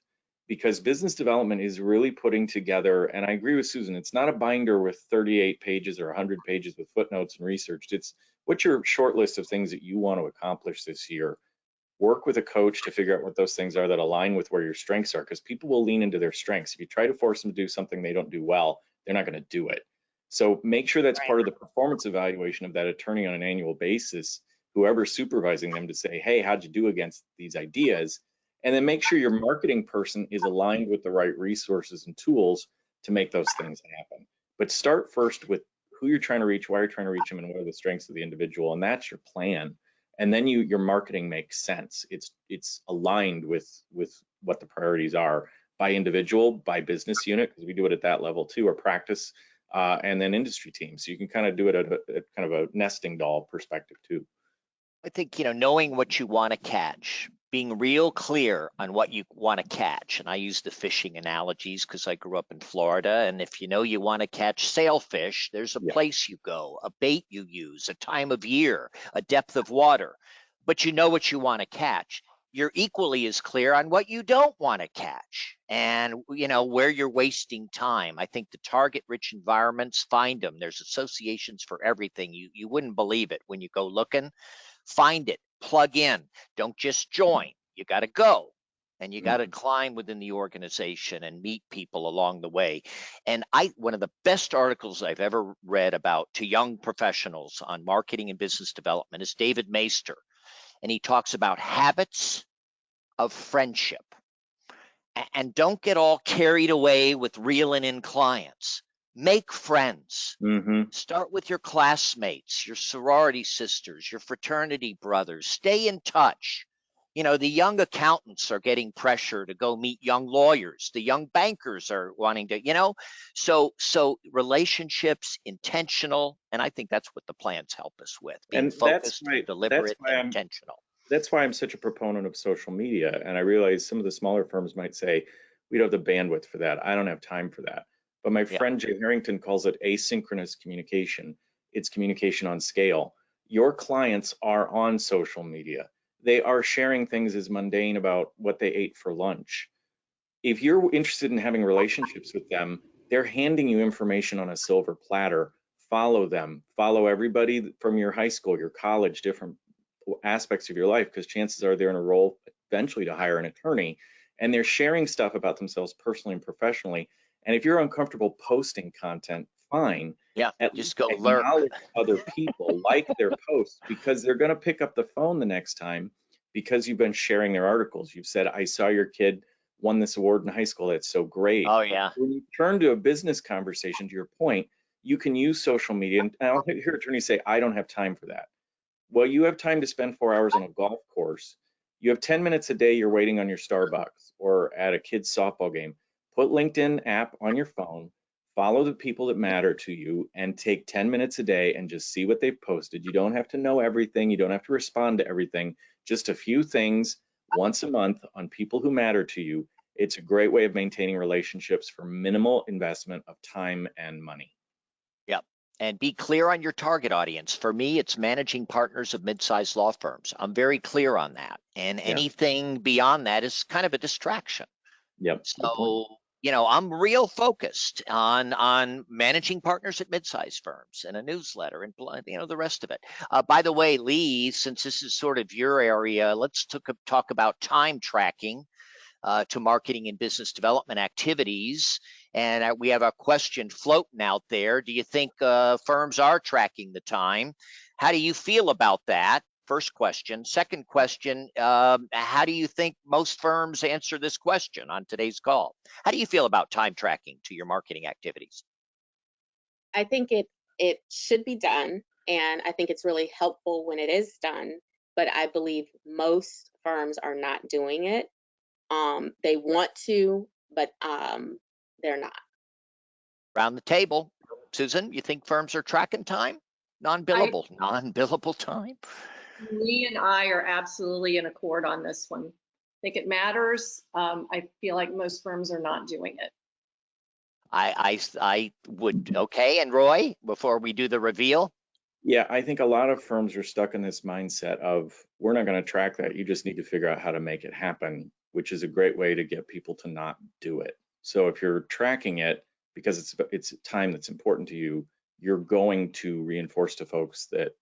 because business development is really putting together, and I agree with Susan, it's not a binder with 38 pages or 100 pages with footnotes and research. It's what's your short list of things that you want to accomplish this year. Work with a coach to figure out what those things are that align with where your strengths are, because people will lean into their strengths. If you try to force them to do something they don't do well, they're not going to do it. So make sure that's part of the performance evaluation of that attorney on an annual basis, whoever's supervising them, to say, hey, how'd you do against these ideas? And then make sure your marketing person is aligned with the right resources and tools to make those things happen. But start first with who you're trying to reach, why you're trying to reach them, and what are the strengths of the individual, and that's your plan. And then your marketing makes sense. It's aligned with what the priorities are by individual, by business unit, because we do it at that level too, or practice, and then industry team. So you can kind of do it at kind of a nesting doll perspective too. I think, knowing what you want to catch, being real clear on what you want to catch. And I use the fishing analogies because I grew up in Florida. And if you want to catch sailfish, there's a place you go, a bait you use, a time of year, a depth of water. But you know what you want to catch. You're equally as clear on what you don't want to catch and, where you're wasting time. I think the target-rich environments, find them. There's associations for everything. You wouldn't believe it when you go looking. Find it, plug in, don't just join. You got to go, and you got to climb within the organization and meet people along the way. And one of the best articles I've ever read about to young professionals on marketing and business development is David Maister. And he talks about habits of friendship. And don't get all carried away with reeling in clients. Make friends. Start with your classmates, your sorority sisters, your fraternity brothers. Stay in touch. The young accountants are getting pressure to go meet young lawyers. The young bankers are wanting to, so relationships, intentional. And I think that's what the plans help us with, being focused, deliberate, and intentional. That's why I'm such a proponent of social media. And I realize some of the smaller firms might say, we don't have the bandwidth for that. I don't have time for that. But my friend Jay Harrington calls it asynchronous communication. It's communication on scale. Your clients are on social media. They are sharing things as mundane about what they ate for lunch. If you're interested in having relationships with them, they're handing you information on a silver platter. Follow them. Follow everybody from your high school, your college, different aspects of your life, because chances are they're in a role eventually to hire an attorney, and they're sharing stuff about themselves personally and professionally. And if you're uncomfortable posting content, fine. Just go learn. Acknowledge other people, like their posts, because they're going to pick up the phone the next time because you've been sharing their articles. You've said, I saw your kid won this award in high school. That's so great. Oh, yeah. When you turn to a business conversation, to your point, you can use social media. And I'll hear attorneys say, I don't have time for that. Well, you have time to spend 4 hours on a golf course. You have 10 minutes a day you're waiting on your Starbucks or at a kid's softball game. Put LinkedIn app on your phone, follow the people that matter to you, and take 10 minutes a day and just see what they've posted. You don't have to know everything. You don't have to respond to everything. Just a few things once a month on people who matter to you. It's a great way of maintaining relationships for minimal investment of time and money. Yep. And be clear on your target audience. For me, it's managing partners of mid-sized law firms. I'm very clear on that. And anything beyond that is kind of a distraction. Yep. So, I'm real focused on managing partners at mid-sized firms and a newsletter and, the rest of it. By the way, Lee, since this is sort of your area, let's talk about time tracking to marketing and business development activities. And we have a question floating out there. Do you think firms are tracking the time? How do you feel about that? First question. Second question, how do you think most firms answer this question on today's call? How do you feel about time tracking to your marketing activities? I think it should be done, and I think it's really helpful when it is done, but I believe most firms are not doing it. They want to, but they're not. Around the table, Susan, you think firms are tracking time? Non-billable time? Lee and I are absolutely in accord on this one. I think it matters. I feel like most firms are not doing it. I would. Okay. And Roy, before we do the reveal? Yeah, I think a lot of firms are stuck in this mindset of, we're not going to track that. You just need to figure out how to make it happen, which is a great way to get people to not do it. So if you're tracking it because it's time that's important to you, you're going to reinforce to folks that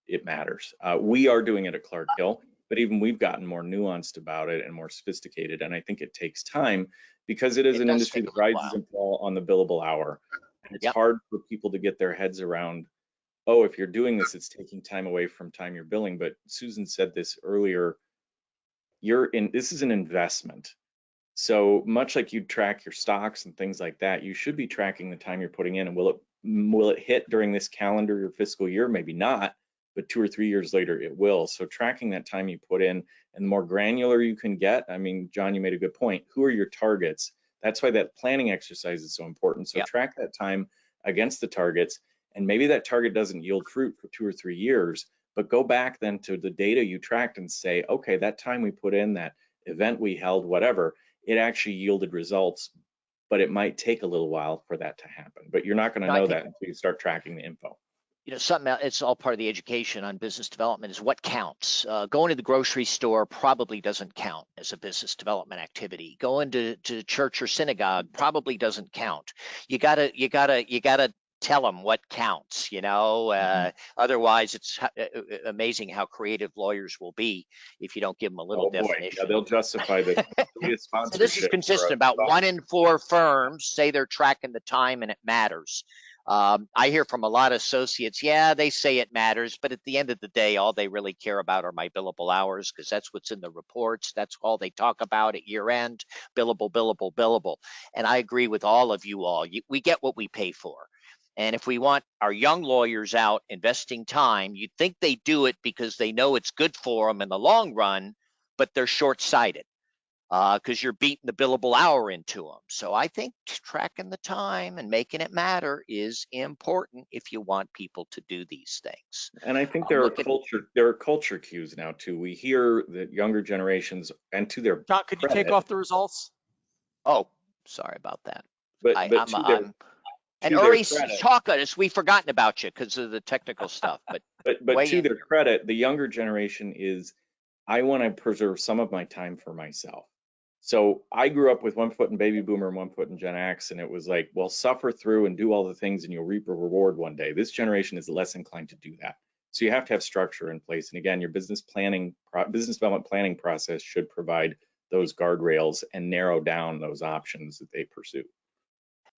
it matters. We are doing it at Clark Hill. but even we've gotten more nuanced about it and more sophisticated. And I think it takes time because it is an industry that rises and falls on the billable hour. And it's hard for people to get their heads around, oh, if you're doing this, it's taking time away from time you're billing. But Susan said this earlier, this is an investment. So much like you track your stocks and things like that, you should be tracking the time you're putting in. And will it hit during this calendar or fiscal year? Maybe not, but 2 or 3 years later it will. So tracking that time you put in, and the more granular you can get. I mean, John, you made a good point. Who are your targets? That's why that planning exercise is so important. So track that time against the targets, and maybe that target doesn't yield fruit for 2 or 3 years, but go back then to the data you tracked and say, okay, that time we put in, that event we held, whatever, it actually yielded results, but it might take a little while for that to happen. But you're not going to know that until you start tracking the info. You know, something else, it's all part of the education on business development is what counts. Going to the grocery store probably doesn't count as a business development activity. Going to church or synagogue probably doesn't count. You gotta tell them what counts, you know, otherwise it's amazing how creative lawyers will be if you don't give them a little definition. Yeah, they'll justify the sponsorship. So this is consistent. About 1 in 4 firms say they're tracking the time and it matters. I hear from a lot of associates, yeah, they say it matters, but at the end of the day, all they really care about are my billable hours, because that's what's in the reports. That's all they talk about at year end, billable, billable, billable. And I agree with all of you all. We get what we pay for. And if we want our young lawyers out investing time, you'd think they do it because they know it's good for them in the long run, but they're short-sighted because you're beating the billable hour into them. So I think tracking the time and making it matter is important if you want people to do these things. And I think there are culture cues now too. We hear that younger generations, and to their John, could you take off the results? Oh, sorry about that. And Uri's talking us. We've forgotten about you because of the technical stuff. But to their credit, the younger generation is, I want to preserve some of my time for myself. So I grew up with one foot in baby boomer and one foot in Gen X, and it was like, well, suffer through and do all the things and you'll reap a reward one day. This generation is less inclined to do that. So you have to have structure in place. And again, your business development planning process should provide those guardrails and narrow down those options that they pursue.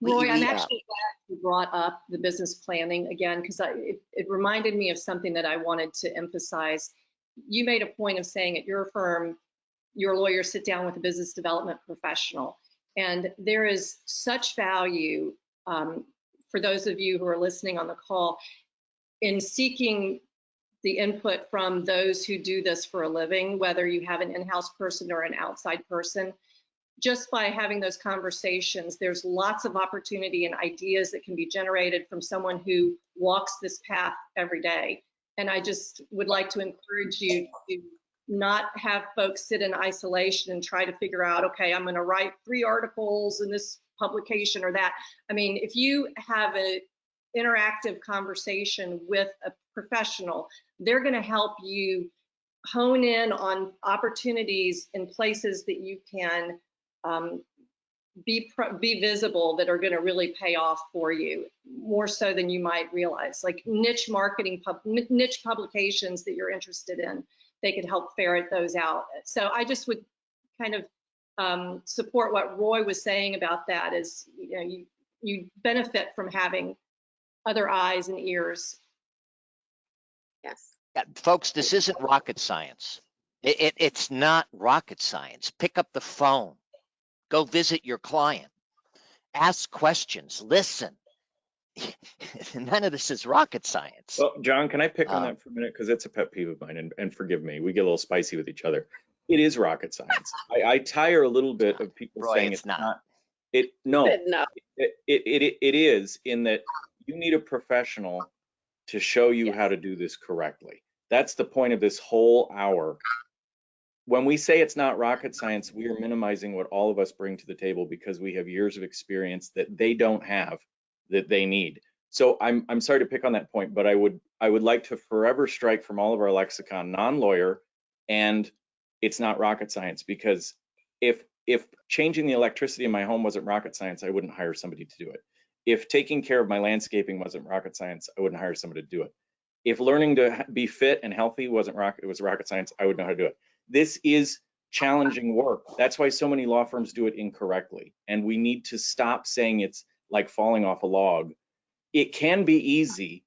Roy, I'm actually glad you brought up the business planning again, because it reminded me of something that I wanted to emphasize. You made a point of saying at your firm, your lawyers sit down with a business development professional. And there is such value for those of you who are listening on the call in seeking the input from those who do this for a living, whether you have an in-house person or an outside person. Just by having those conversations, there's lots of opportunity and ideas that can be generated from someone who walks this path every day. And I just would like to encourage you to not have folks sit in isolation and try to figure out, okay, I'm going to write 3 articles in this publication or that. I mean, if you have an interactive conversation with a professional, they're going to help you hone in on opportunities in places that you can be visible, that are going to really pay off for you more so than you might realize, like niche publications that you're interested in. They could help ferret those out. So I just would kind of support what Roy was saying about that, is, you know, you benefit from having other eyes and ears. Yes. Yeah, folks, this isn't rocket science. It's not rocket science. Pick up the phone. Go visit your client. Ask questions. Listen. None of this is rocket science. Well, John, can I pick on that for a minute? Because it's a pet peeve of mine, and forgive me, we get a little spicy with each other. It is rocket science. I tire a little bit of people saying it's not. It is, in that you need a professional to show you how to do this correctly. That's the point of this whole hour. When we say it's not rocket science, we are minimizing what all of us bring to the table because we have years of experience that they don't have, that they need. So I'm sorry to pick on that point, but I would like to forever strike from all of our lexicon non-lawyer, and it's not rocket science, because if changing the electricity in my home wasn't rocket science, I wouldn't hire somebody to do it. If taking care of my landscaping wasn't rocket science, I wouldn't hire somebody to do it. If learning to be fit and healthy wasn't it was rocket science, I would know how to do it. This is challenging work. That's why so many law firms do it incorrectly. And we need to stop saying it's like falling off a log. It can be easy.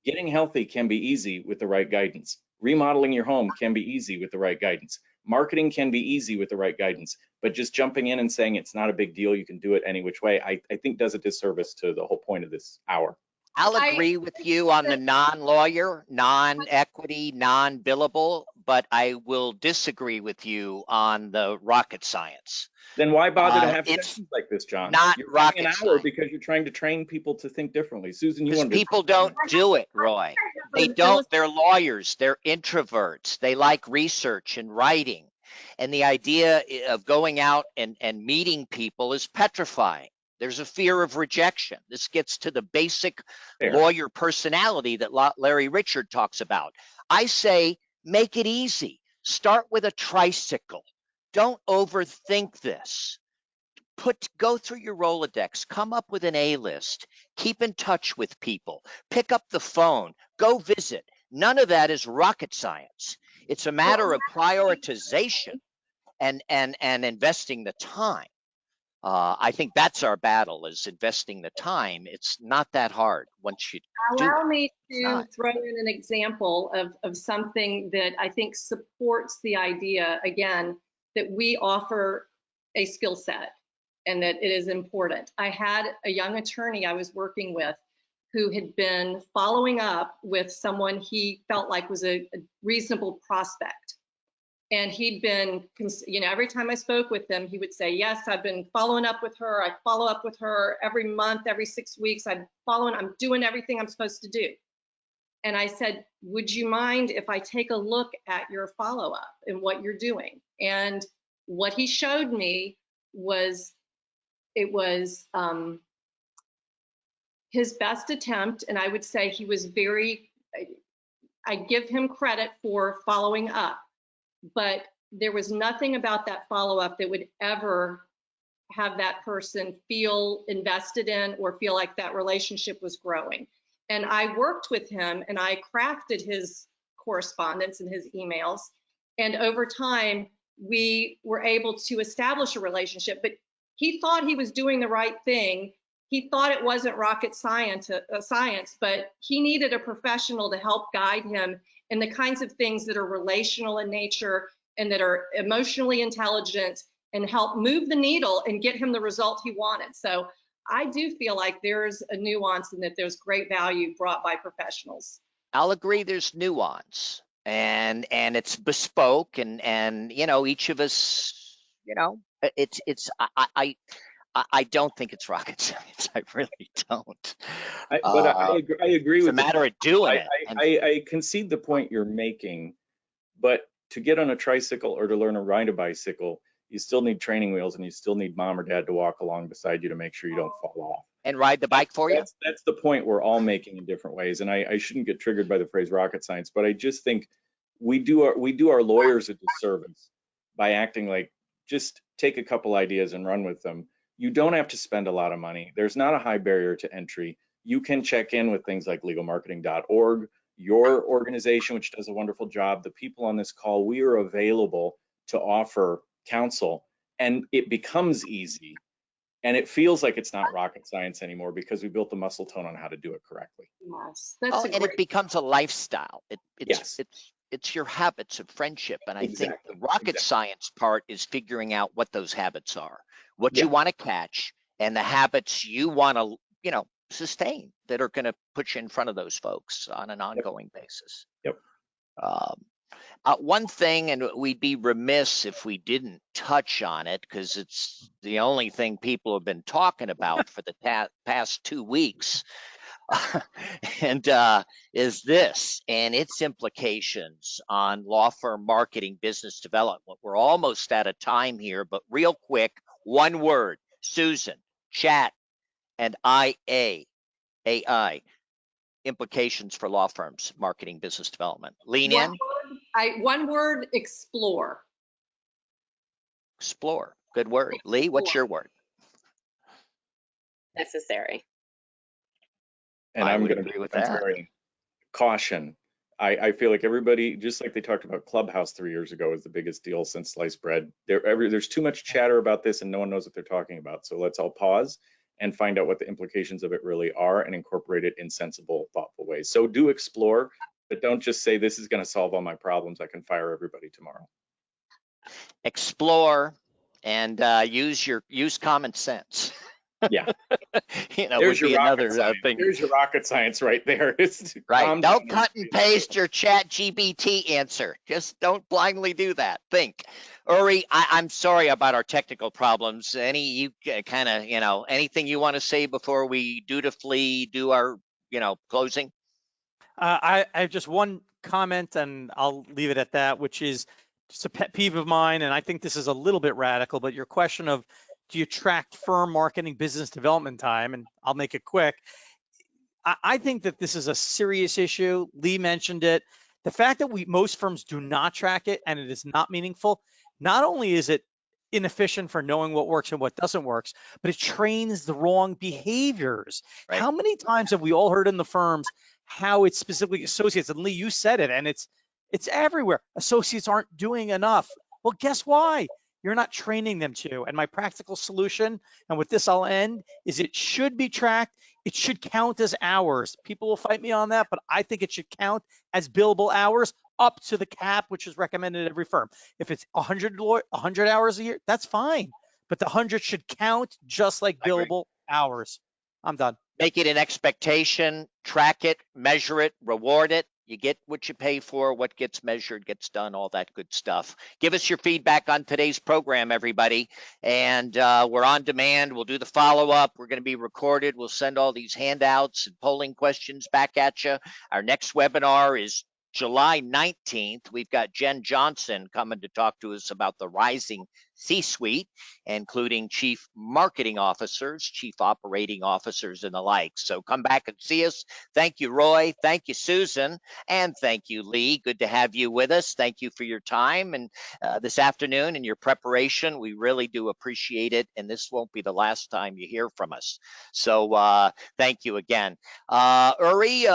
Getting healthy can be easy with the right guidance. Remodeling your home can be easy with the right guidance. Marketing can be easy with the right guidance. But just jumping in and saying it's not a big deal, you can do it any which way, I think does a disservice to the whole point of this hour. I'll agree with you on the non-lawyer, non-equity, non-billable, but I will disagree with you on the rocket science. Then why bother to have It's sessions like this, John? not You're rocket an hour science. because you're trying to train people to think differently. Susan, you Because want to people don't do it, Roy. They don't. They're lawyers. They're introverts. They like research and writing. And the idea of going out and meeting people is petrifying. There's a fear of rejection. This gets to the basic lawyer personality that Larry Richard talks about. I say, make it easy. Start with a tricycle. Don't overthink this. Go through your Rolodex, come up with an A-list, keep in touch with people, pick up the phone, go visit. None of that is rocket science. It's a matter of prioritization and investing the time. I think that's our battle, is investing the time. It's not that hard once you do Allow it. me to throw in an example of something that I think supports the idea, again, that we offer a skill set and that it is important. I had a young attorney I was working with who had been following up with someone he felt like was a reasonable prospect. And he'd been, every time I spoke with him, he would say, yes, I've been following up with her. I follow up with her every month, every 6 weeks. I'm doing everything I'm supposed to do. And I said, would you mind if I take a look at your follow-up and what you're doing? And what he showed me was, it was his best attempt. And I would say he was I give him credit for following up. But there was nothing about that follow-up that would ever have that person feel invested in or feel like that relationship was growing. And I worked with him and I crafted his correspondence and his emails. And over time, we were able to establish a relationship. But he thought he was doing the right thing. He thought it wasn't rocket science, but he needed a professional to help guide him in the kinds of things that are relational in nature and that are emotionally intelligent and help move the needle and get him the result he wanted. So I do feel like there's a nuance and that there's great value brought by professionals. I'll agree there's nuance and it's bespoke and each of us, I don't think it's rocket science. I really don't. But I agree with it's a matter of doing it. I concede the point you're making, but to get on a tricycle or to learn to ride a bicycle, you still need training wheels and you still need mom or dad to walk along beside you to make sure you don't fall off. And ride the bike for you? That's the point we're all making in different ways. And I shouldn't get triggered by the phrase rocket science, but I just think we do our lawyers a disservice by acting like just take a couple ideas and run with them. You don't have to spend a lot of money. There's not a high barrier to entry. You can check in with things like legalmarketing.org, your organization, which does a wonderful job. The people on this call, we are available to offer counsel, and it becomes easy. And it feels like it's not rocket science anymore because we built the muscle tone on how to do it correctly. Yes, and it becomes a lifestyle. It's your habits of friendship. And I think the rocket science part is figuring out what those habits are, what you want to catch, and the habits you want to, sustain that are going to put you in front of those folks on an ongoing basis. One thing, and we'd be remiss if we didn't touch on it because it's the only thing people have been talking about for the past 2 weeks, and is this and its implications on law firm marketing, business development. We're almost out of time here, but real quick, one word, Susan, chat, and AI. Implications for law firms, marketing, business development. Lean in. One word, explore. Explore. Good word. Lee, what's your word? Necessary. And I'm going to agree with that. caution. I feel like everybody, just like they talked about Clubhouse 3 years ago, is the biggest deal since sliced bread. There's too much chatter about this and no one knows what they're talking about. So let's all pause and find out what the implications of it really are and incorporate it in sensible, thoughtful ways. So do explore, but don't just say this is going to solve all my problems. I can fire everybody tomorrow. Explore and use common sense. Yeah. Would be another thing. There's your rocket science right there. Right. Don't cut and paste your chat GBT answer. Just don't blindly do that. Think. Uri, I'm sorry about our technical problems. Anything you want to say before we dutifully do our, closing? I have just one comment, and I'll leave it at that, which is just a pet peeve of mine, and I think this is a little bit radical, but your question of, do you track firm marketing business development time? And I'll make it quick. I think that this is a serious issue. Lee mentioned it. The fact that most firms do not track it and it is not meaningful, not only is it inefficient for knowing what works and what doesn't work, but it trains the wrong behaviors. Right. How many times have we all heard in the firms how it's specifically associates? And Lee, you said it, and it's everywhere. Associates aren't doing enough. Well, guess why? You're not training them to. And my practical solution, and with this I'll end, is it should be tracked. It should count as hours. People will fight me on that, but I think it should count as billable hours up to the cap, which is recommended at every firm. If it's 100 hours a year, that's fine. But the 100 should count just like billable hours. I'm done. Make it an expectation, track it, measure it, reward it. You get what you pay for, what gets measured gets done, all that good stuff. Give us your feedback on today's program, everybody. And we're on demand. We'll do the follow-up. We're going to be recorded. We'll send all these handouts and polling questions back at you. Our next webinar is July 19th. We've got Jen Johnson coming to talk to us about the rising C-suite, including chief marketing officers, chief operating officers, and the like. So come back and see us. Thank you, Roy. Thank you, Susan. And thank you, Lee. Good to have you with us. Thank you for your time and this afternoon and your preparation. We really do appreciate it. And this won't be the last time you hear from us. So thank you again. Uri,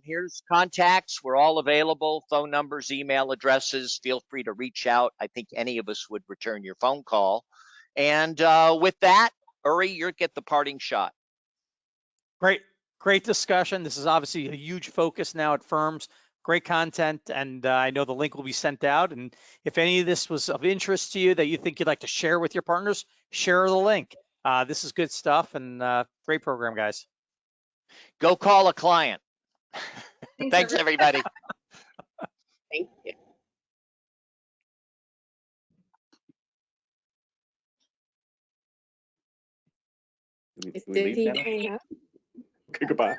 here's contacts. We're all available. Phone numbers, email addresses. Feel free to reach out. I think any of us would return your phone call. And with that, Uri, you get the parting shot. Great discussion. This is obviously a huge focus now at firms. Great content, and I know the link will be sent out. And if any of this was of interest to you that you think you'd like to share with your partners, share the link. This is good stuff, and great program, guys. Go call a client. Thanks, everybody. Thank you. We leave now? Okay, goodbye.